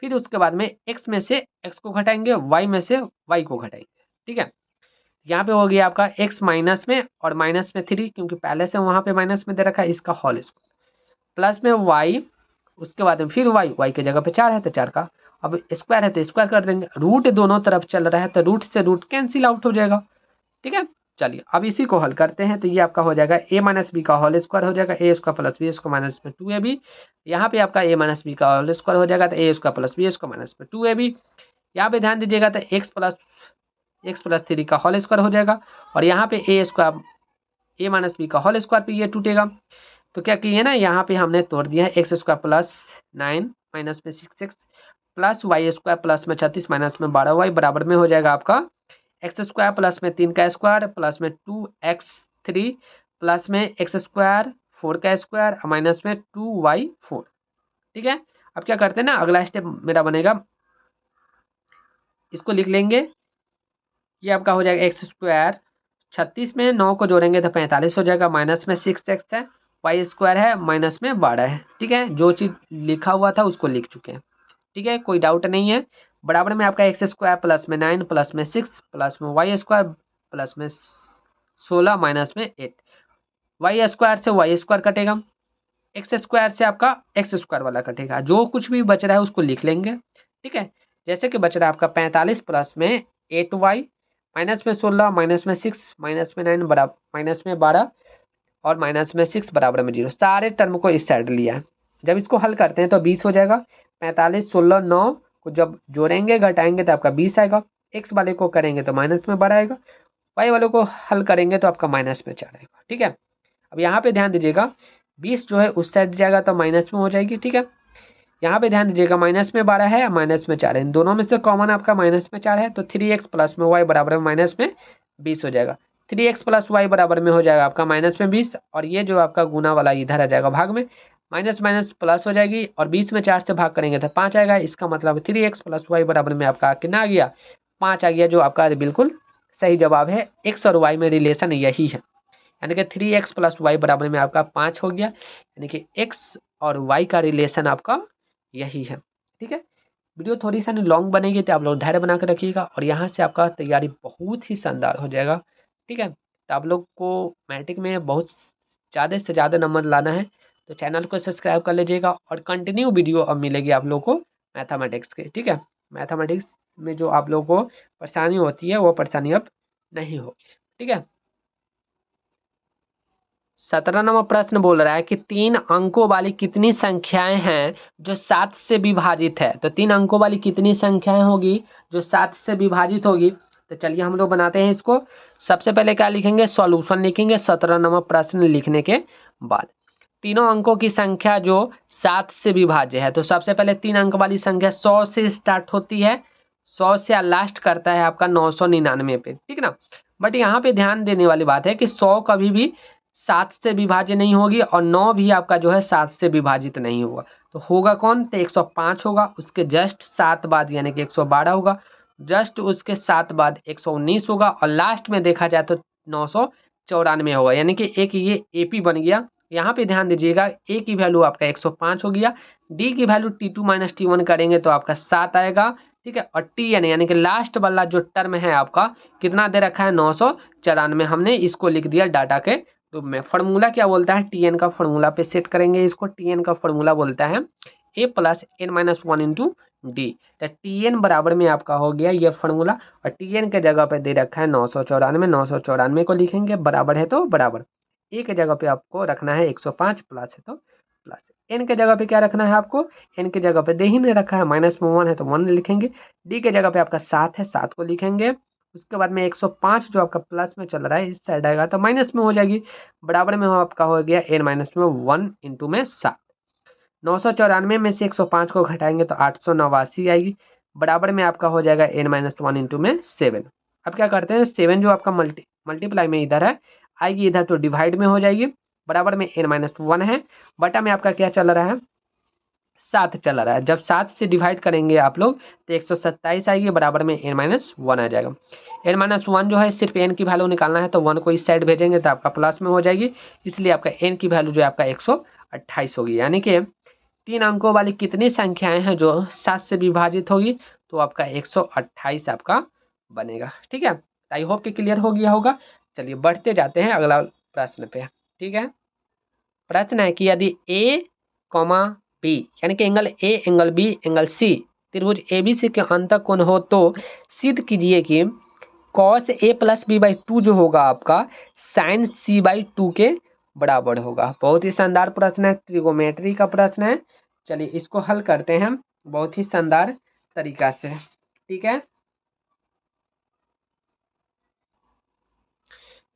फिर उसके बाद में x में से x को घटाएंगे, y में से y को घटाएंगे। ठीक है, यहाँ पे हो गया आपका x माइनस में और माइनस में 3, क्योंकि पहले से वहाँ पे माइनस में दे रखा है, इसका होल स्क्वायर, प्लस में y, उसके बाद में फिर y की जगह पे 4 है तो 4 का, अब स्क्वायर है तो स्क्वायर कर देंगे। रूट दोनों तरफ चल रहा है तो रूट से रूट कैंसिल आउट हो जाएगा। ठीक है, चलिए अब इसी को हल करते हैं। तो ये आपका हो जाएगा a माइनस बी का होल स्क्वायर हो जाएगा, A square plus B square minus में 2ab। यहाँ पे आपका a माइनस बी का होल स्क्वायर हो जाएगा तो A square plus B square minus में 2ab। यहाँ पे ध्यान दीजिएगा तो x प्लस 3 का होल स्क्वायर हो जाएगा, और यहाँ पे ए स्क्वायर ए माइनस बी का होल स्क्वायर पे ये टूटेगा। तो क्या किए ना, यहाँ पे हमने तोड़ दिया है एक्स स्क्वायर प्लस 9 माइनस में 6x plus Y square plus में 36 माइनस में 12y बराबर में हो जाएगा आपका एक्स स्क्वायर प्लस में 3 का स्क्वायर प्लस में 2x3 प्लस में एक्स स्क्वायर 4 का स्क्वायर माइनस में 2y4। ठीक है, अब क्या करते हैं ना, अगला स्टेप मेरा बनेगा, इसको लिख लेंगे। ये आपका हो जाएगा एक्स स्क्वायर 36 में 9 को जोड़ेंगे तो 45 हो जाएगा, माइनस में 6x है, वाई स्क्वायर है, माइनस में 12 है। ठीक है, जो चीज़ लिखा हुआ था उसको लिख चुके हैं। ठीक है, कोई डाउट नहीं है। बराबर में आपका एक्स स्क्वायर प्लस में 9 प्लस में 6 प्लस में वाई स्क्वायर प्लस में 16 माइनस में 8। वाई स्क्वायर से वाई स्क्वायर कटेगा, एक्स स्क्वायर से आपका एक्स स्क्वायर वाला कटेगा, जो कुछ भी बच रहा है उसको लिख लेंगे। ठीक है, जैसे कि बच रहा है आपका 45 प्लस में 8y माइनस में 16 माइनस में 6 माइनस में 9 बराबर माइनस में 12 और माइनस में 6 बराबर में 0। सारे टर्म को इस साइड लिया है। जब इसको हल करते हैं तो 20 हो जाएगा। 45 16 9 को जब जोड़ेंगे घटाएंगे तो आपका 20 आएगा। एक्स वाले को करेंगे तो माइनस में 12 आएगा, वाई वाले को हल करेंगे तो आपका माइनस में 4 आएगा। ठीक है, अब यहाँ पे ध्यान दीजिएगा 20 जो है उस साइड जाएगा तो माइनस में हो जाएगी। ठीक है, यहाँ पे ध्यान दीजिएगा माइनस में 12 है, माइनस में 4 है, इन दोनों में से कॉमन आपका माइनस में 4 है, तो 3x प्लस में y बराबर में माइनस में 20 हो जाएगा। 3x प्लस वाई बराबर में हो जाएगा आपका माइनस में 20, और ये जो आपका गुना वाला इधर आ जाएगा भाग में, माइनस माइनस प्लस हो जाएगी, और 20 में 4 से भाग करेंगे तो 5 आएगा। इसका मतलब 3x प्लस वाई बराबर में आपका कितना आ गया, 5 आ गया, जो आपका बिल्कुल सही जवाब है। x और y में रिलेशन यही है, यानी कि 3x प्लस वाई बराबर में आपका 5 हो गया, यानी कि x और y का रिलेशन आपका यही है। ठीक है, वीडियो थोड़ी सा लॉन्ग बनेगी तो आप लोग धैर्य बना कर रखिएगा, और यहाँ से आपका तैयारी बहुत ही शानदार हो जाएगा। ठीक है, तो आप लोग को मैट्रिक में बहुत ज़्यादा से ज़्यादा नंबर लाना है, तो चैनल को सब्सक्राइब कर लीजिएगा, और कंटिन्यू वीडियो अब मिलेगी आप लोग को मैथमेटिक्स के। ठीक है, मैथमेटिक्स में जो आप लोग को परेशानी होती है वो परेशानी अब नहीं होगी। ठीक है, 17 नंबर प्रश्न बोल रहा है कि 3 अंकों वाली कितनी संख्याएं हैं जो 7 से विभाजित है। तो 3 अंकों वाली कितनी संख्याएं होगी जो 7 से विभाजित होगी। तो चलिए हम लोग बनाते हैं इसको। सबसे पहले क्या लिखेंगे, सॉल्यूशन लिखेंगे 17 नंबर प्रश्न लिखने के बाद। तीनों अंकों की संख्या जो 7 से विभाज्य है, तो सबसे पहले 3 अंक वाली संख्या 100 से स्टार्ट होती है, 100 से लास्ट करता है आपका 999 पे। ठीक ना, बट यहाँ पे ध्यान देने वाली बात है कि 100 कभी भी 7 से विभाज्य नहीं होगी, और 9 भी आपका जो है 7 से विभाजित नहीं होगा। तो होगा कौन, तो 105 होगा, उसके जस्ट 7 बाद यानी कि 112 होगा, जस्ट उसके 7 बाद 119 होगा, और लास्ट में देखा जाए तो 994 होगा, यानी कि एक ये एपी बन गया, यहाँ पे ध्यान दीजिएगा ए की वैल्यू आपका 105 हो गया, डी की वैल्यू T2 माइनस T1 करेंगे तो आपका 7 आएगा, ठीक है। और Tn यानी कि लास्ट वाला जो टर्म है आपका कितना दे रखा है 994, हमने इसको लिख दिया डाटा के रूप में। फॉर्मूला क्या बोलता है, Tn का फॉर्मूला पे सेट करेंगे इसको। Tn का फॉर्मूला बोलता है a plus n minus 1 into D. तो Tn बराबर में आपका हो गया ये फॉर्मूला, और Tn के जगह पे दे रखा है 994, 994 को लिखेंगे, बराबर है तो बराबर, ए के जगह पे आपको रखना है 105, प्लस है तो प्लस, एन के जगह पे क्या रखना है आपको, एन के जगह पे दे ही नहीं रखा है, माइनस में 1 है तो 1 लिखेंगे, डी के जगह पे आपका 7 है, 7 को लिखेंगे। उसके बाद में 105 जो आपका प्लस में चल रहा है इस साइड आएगा तो माइनस में हो जाएगी, बराबर में आपका हो गया एन माइनस में 1 इंटू में 7। 994 में से 105 को घटाएंगे तो 889 आएगी, बराबर में आपका हो जाएगा एन माइनस 1 इंटू में 7। अब क्या करते हैं, 7 जो आपका मल्टीप्लाई में इधर है आएगी, इधर तो डिवाइड में हो जाएगी, बराबर में एन माइनस 1 है, बटा में आपका क्या चल रहा है 7 चल रहा है। जब 7 से डिवाइड करेंगे आप लोग तो 127 आएगी, बराबर में एन माइनस 1 आ जाएगा। एन माइनस 1 जो है सिर्फ एन की वैल्यू निकालना है तो 1 को इस साइड भेजेंगे तो आपका प्लस में हो जाएगी, इसलिए आपका एन की वैल्यू जो है आपका 128 होगी। यानी कि 3 अंकों वाली कितनी संख्याएं हैं जो 7 से विभाजित होगी, तो आपका 128 आपका बनेगा, ठीक है। आई होप कि क्लियर हो गया होगा। चलिए बढ़ते जाते हैं अगला प्रश्न पे, ठीक है। प्रश्न है कि यदि ए कॉमा बी यानी कि angle A angle B angle C त्रिभुज ए बी सी के अंतः कोण हो तो सिद्ध कीजिए कि cos A plus B by 2 जो होगा आपका साइन सी बाई 2 के बराबर होगा। बहुत ही शानदार प्रश्न है, ट्रिगोमेट्री का प्रश्न है। चलिए इसको हल करते हैं बहुत ही शानदार तरीका से, ठीक है।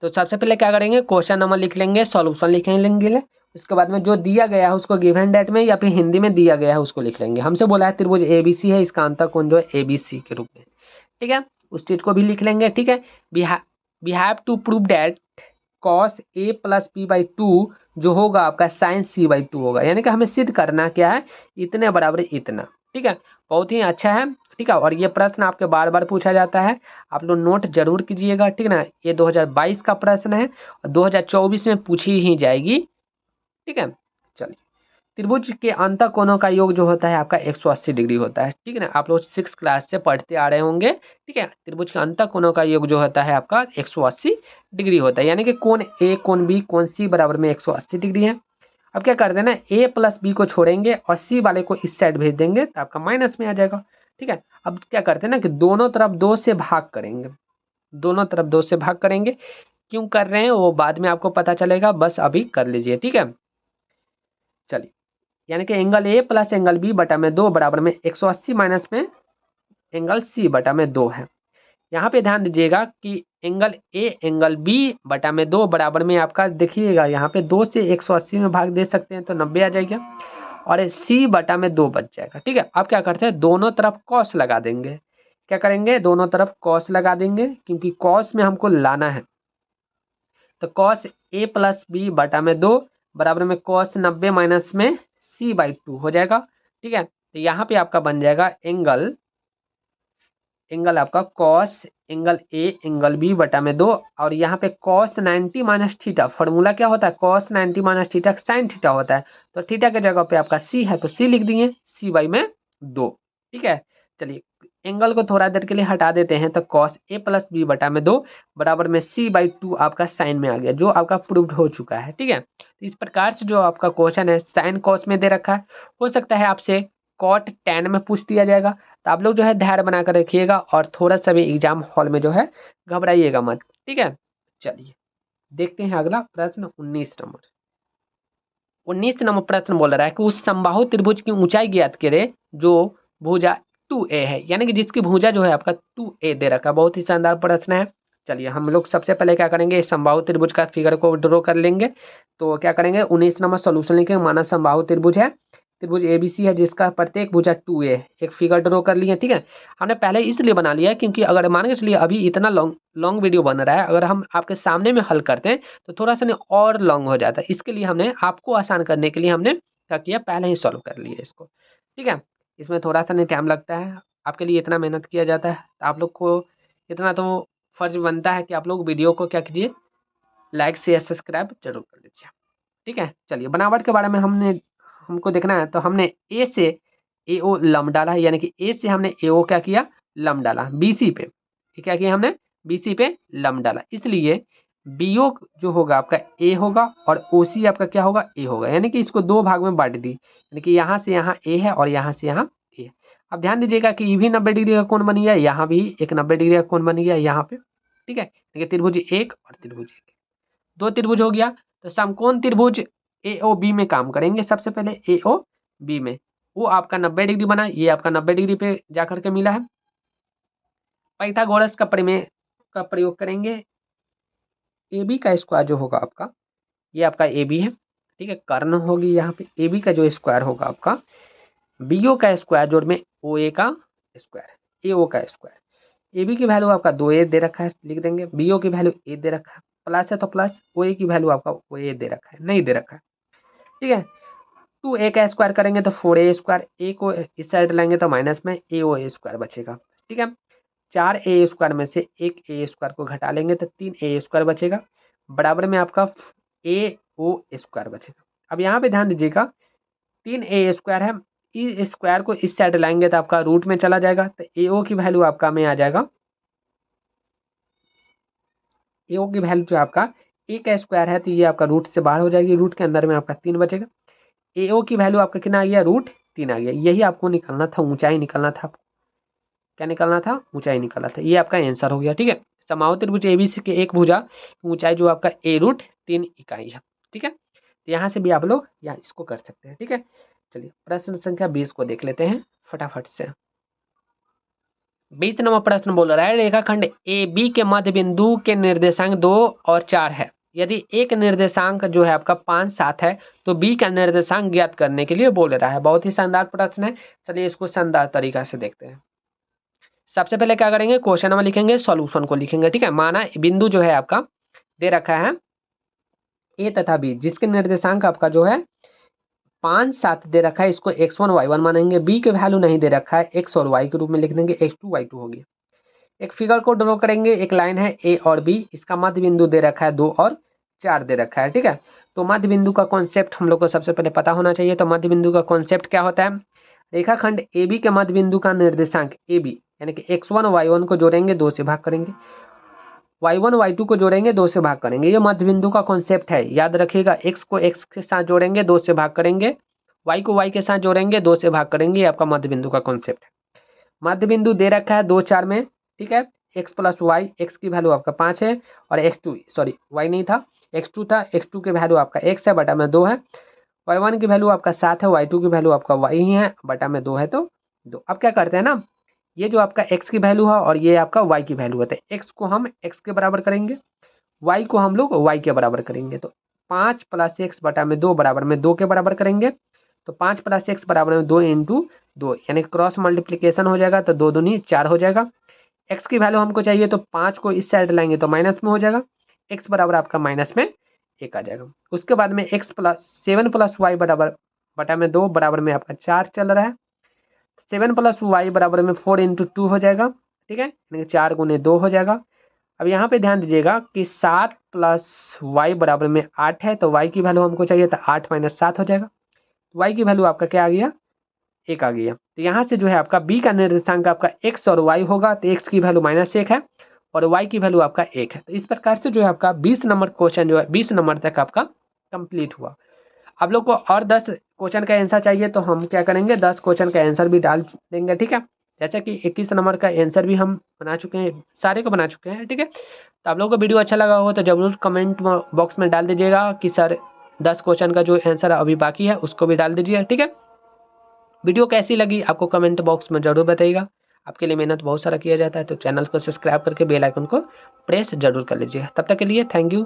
तो सबसे पहले क्या करेंगे, क्वेश्चन नंबर लिख लेंगे, सॉल्यूशन लिख लेंगे, उसके बाद में जो दिया गया है उसको गिवन डेट में या फिर हिंदी में दिया गया है उसको लिख लेंगे। हमसे बोला है त्रिभुज एबीसी है, इसका अंतः कोण जो है एबीसी के रूप में, ठीक है, उस चीज को भी लिख लेंगे, ठीक है। We have to prove that cos A plus B by 2 जो होगा आपका साइन सी बाई 2 होगा, यानी कि हमें सिद्ध करना क्या है, इतने बराबर इतना, ठीक है। बहुत ही अच्छा है, ठीक है। और ये प्रश्न आपके बार बार पूछा जाता है, आप लोग नोट जरूर कीजिएगा, ठीक ना। ये 2022 का प्रश्न है और 2024 में पूछी ही जाएगी, ठीक है। चलिए, त्रिभुज के अंतः कोणों का योग जो होता है आपका 180 डिग्री होता है, ठीक है ना। आप लोग 6 क्लास से पढ़ते आ रहे होंगे, ठीक है। त्रिभुज के अंतः कोणों का योग जो होता है आपका 180 डिग्री होता है, यानी कि कोण ए कोण बी कोण सी बराबर में 180 डिग्री है। अब क्या करते हैं ना, ए प्लस बी को छोड़ेंगे और सी वाले को इस साइड भेज देंगे तो आपका माइनस में आ जाएगा, ठीक है। अब क्या करते हैं ना कि दोनों तरफ 2 से भाग करेंगे, दोनों तरफ 2 से भाग करेंगे, क्यों कर रहे हैं वो बाद में आपको पता चलेगा, बस अभी कर लीजिए, ठीक है। चलिए, यानी कि angle A plus angle B बटा में 2 बराबर में 180 माइनस में एंगल सी बटा में 2 है। यहाँ पे ध्यान दीजिएगा कि एंगल ए एंगल बी बटा में 2 बराबर में आपका देखिएगा यहाँ पे 2 से 180 में भाग दे सकते हैं तो 90 आ जाएगा, और सी बटा में 2 बच जाएगा, ठीक है। अब क्या करते हैं, दोनों तरफ कॉस लगा देंगे। क्या करेंगे, दोनों तरफ कॉस लगा देंगे, क्योंकि कॉस में हमको लाना है। तो कॉस ए प्लस बी बटा में 2 बराबर में कॉस 90 माइनस में सी बाई 2 हो जाएगा, ठीक है। तो यहाँ पे आपका बन जाएगा एंगल एंगल आपका cos angle A angle B बटा में 2, और यहाँ पे कॉस 90 माइनस थीटा, फॉर्मूला क्या होता है, cos 90 minus theta sine theta होता है, तो थीटा के जगह पे आपका सी है तो सी लिख दिए, सी बाई में 2, ठीक है। चलिए एंगल को थोड़ा देर के लिए हटा देते हैं, तो कॉस ए प्लस बी बटा में 2 बराबर में सी बाई 2 आपका साइन में आ गया, जो आपका प्रूव्ड हो चुका है, ठीक है। तो इस प्रकार से जो आपका क्वेश्चन है साइन कॉस में दे रखा है, हो सकता है आपसे कॉट टैन में पूछ दिया जाएगा, तो आप लोग जो है धैर्य बनाकर रखिएगा और थोड़ा सा भी एग्जाम हॉल में जो है घबराइएगा मत, ठीक है। चलिए देखते हैं अगला प्रश्न 19 नंबर। 19 नंबर प्रश्न बोल रहा है कि उस समबाहु त्रिभुज की ऊंचाई ज्ञात करे जो भुजा 2a है, यानी कि जिसकी भुजा जो है आपका 2a दे रखा है। बहुत ही शानदार प्रश्न है। चलिए हम लोग सबसे पहले क्या करेंगे, समबाहु त्रिभुज का फिगर को ड्रॉ कर लेंगे। तो क्या करेंगे, 19 नंबर सोल्यूशन लिखेंगे, माना समबाहु त्रिभुज है, त्रिभुज एबीसी है जिसका प्रत्येक भुजा 2a, एक फिगर ड्रॉ कर लिए, ठीक है। हमने पहले इसलिए बना लिया है क्योंकि अगर मान के चलिए अभी इतना लॉन्ग वीडियो बन रहा है, अगर हम आपके सामने में हल करते हैं तो थोड़ा सा और लॉन्ग हो जाता है, इसके लिए हमने आपको आसान करने के लिए हमने क्या किया, पहले ही सॉल्व कर लिया इसको, ठीक है। इसमें थोड़ा सा नहीं टाइम लगता है, आपके लिए इतना मेहनत किया जाता है, तो आप लोग को इतना तो फर्ज बनता है कि आप लोग वीडियो को क्या कीजिए, लाइक शेयर सब्सक्राइब जरूर कर लीजिए। ठीक है। चलिए बनावट के बारे में हमको देखना है, तो हमने ए से ए ओ लम डाला है, यानी कि ए से हमने ए ओ क्या किया, लम डाला बी सी पे। ठीक है, किया हमने बी सी पे लम डाला, इसलिए बी ओ जो होगा आपका ए होगा और ओ सी आपका क्या होगा, ए होगा। यानी कि इसको दो भाग में बांट दी, यानी कि यहाँ से यहाँ ए है और यहाँ से यहाँ ए है। अब ध्यान दीजिएगा कि ये भी 90 डिग्री का कोण बन गया, यहाँ भी एक 90 डिग्री का कोण बन गया यहाँ पे। ठीक है, देखिए त्रिभुज एक और त्रिभुज एक, दो त्रिभुज हो गया। तो समकोण त्रिभुज ए ओ बी में काम करेंगे। सबसे पहले ए ओ बी में वो आपका 90 डिग्री बना, ये आपका 90 डिग्री पे जाकर के मिला है। पाइथागोरस का प्रयोग करेंगे। ए बी का स्क्वायर जो होगा आपका, ये आपका ए बी है। ठीक है, कर्ण होगी यहाँ पे, ए बी का जो स्क्वायर होगा आपका बी ओ का स्क्वायर जोड़ में ओ ए का स्क्वायर, ए ओ का स्क्वायर। ए बी की वैल्यू आपका 2a दे रखा है, लिख देंगे। बी ओ की वैल्यू ए दे रखा है, प्लस है तो प्लस, ओ ए की वैल्यू आपका ओ ए दे रखा है, नहीं दे रखा है। ठीक है, 2a का स्क्वायर करेंगे तो 4a स्क्वायर, ए को इस साइड लाएंगे तो माइनस में ए ओ ए स्क्वायर बचेगा। ठीक है, 4a स्क्वायर में से एक ए स्क्वायर को घटा लेंगे तो 3a स्क्वायर बचेगा, बराबर में आपका ए ओ स्क्वायर बचेगा। अब यहाँ पे ध्यान दीजिएगा 3a स्क्वायर है, इस स्क्वायर को इस साइड लाएंगे तो आपका रूट में चला जाएगा, तो ए ओ की वैल्यू आपका में आ जाएगा, ए ओ की वैल्यू जो आपका ए का स्क्वायर है तो ये आपका रूट से बाहर हो जाएगी, रूट के अंदर में आपका 3 बचेगा। ए ओ की वैल्यू आपका कितना आ गया, रूट 3 आ गया। यही आपको निकालना था, ऊंचाई निकालना था। क्या निकालना था, ऊंचाई निकालना था। ये आपका आंसर हो गया। ठीक है, समबाहु त्रिभुज एबीसी के एक भुजा ऊंचाई जो आपका ए रूट 3 इकाई है। ठीक है, तो यहाँ से भी आप लोग यहाँ इसको कर सकते हैं। ठीक है, चलिए प्रश्न संख्या 20 को देख लेते हैं फटाफट से। 20 नंबर प्रश्न बोल रहा है, रेखाखंड ए बी के मध्य बिंदु के निर्देशांक 2 और 4 है। यदि एक निर्देशांक जो है आपका 5, 7 है तो बी का निर्देशांक ज्ञात करने के लिए बोल रहा है। बहुत ही शानदार प्रश्न है। चलिए इसको शानदार तरीका से देखते हैं। सबसे पहले क्या करेंगे, क्वेश्चन में लिखेंगे, सॉल्यूशन को लिखेंगे। ठीक है, माना बिंदु जो है आपका दे रखा है ए तथा बी, जिसके निर्देशांक आपका जो है 5, 7 दे रखा है, इसको x1 y1 मानेंगे। बी के वैल्यू नहीं दे रखा है, x और y के रूप में लिख देंगे, x2 y2 हो गया। एक फिगर को ड्रॉ करेंगे, एक लाइन है ए और बी, इसका मध्य बिंदु दे रखा है 2 और 4 दे रखा है। ठीक है, तो मध्य बिंदु का कॉन्सेप्ट हम लोग को सबसे पहले पता होना चाहिए। तो मध्य बिंदु का कॉन्सेप्ट क्या होता है, रेखाखंड ए बी के मध्य बिंदु का निर्देशांक ए बी, यानी कि x1 y1 को जोड़ेंगे, 2 से भाग करेंगे, y1 y2 को जोड़ेंगे, 2 से भाग करेंगे। ये मध्य बिंदु का कॉन्सेप्ट है, याद रखिएगा। x को x के साथ जोड़ेंगे, 2 से भाग करेंगे, y को y के साथ जोड़ेंगे, 2 से भाग करेंगे। ये आपका मध्य बिंदु का कॉन्सेप्ट है। मध्य बिंदु दे रखा है 2, 4 में। ठीक है, x प्लस वाई, एक्स की वैल्यू आपका 5 है और x2 सॉरी y नहीं था, x2 था, x2 की वैल्यू आपका x है, बटा में 2 है। y1 की वैल्यू आपका 7 है, y2 की वैल्यू आपका y ही है, बटा में 2 है तो 2। अब क्या करते हैं ना, ये जो आपका x की वैल्यू है और ये आपका y की वैल्यू है, x को हम x के बराबर करेंगे, y को हम लोग y के बराबर करेंगे। तो 5 प्लस एक्स बटा में 2 बराबर में 2 के बराबर करेंगे। तो 5 प्लस एक्स बराबर में 2 इंटू 2, यानी क्रॉस मल्टीप्लीकेशन हो जाएगा, तो 2 दूनी 4 हो जाएगा। x की वैल्यू हमको चाहिए तो 5 को इस साइड लाएंगे तो माइनस में हो जाएगा, x बराबर आपका माइनस में 1 आ जाएगा। उसके बाद में x प्लस 7 प्लस वाई बराबर बटा में 2 बराबर में आपका 4 चल रहा है। 7 प्लस वाई बराबर में 4 इंटू 2 हो जाएगा। ठीक है, यानी 4 गुने 2 हो जाएगा। अब यहाँ पे ध्यान दीजिएगा कि 7 प्लस वाई बराबर में 8 है, तो y की वैल्यू हमको चाहिए तो 8 माइनस 7 हो जाएगा। y की वैल्यू आपका क्या आ गया, 1 आ गया। तो यहाँ से जो है आपका b का निर्देशांक आपका x और y होगा, तो x की वैल्यू -1 है और y की वैल्यू आपका 1 है। तो इस प्रकार से जो है आपका 20 नंबर क्वेश्चन जो है 20 नंबर तक आपका कंप्लीट हुआ। आप लोग को और 10 क्वेश्चन का आंसर चाहिए तो हम क्या करेंगे, 10 क्वेश्चन का आंसर भी डाल देंगे। ठीक है, जैसा कि 21 नंबर का आंसर भी हम बना चुके हैं, सारे को बना चुके हैं। ठीक है, तो आप लोगों को वीडियो अच्छा लगा हो तो जरूर कमेंट बॉक्स में डाल दीजिएगा कि सर 10 क्वेश्चन का जो आंसर अभी बाकी है उसको भी डाल दीजिए। ठीक है, वीडियो कैसी लगी आपको कमेंट बॉक्स में जरूर बताइएगा। आपके लिए मेहनत बहुत सारा किया जाता है, तो चैनल को सब्सक्राइब करके बेल आइकन को प्रेस जरूर कर लीजिए। तब तक के लिए थैंक यू।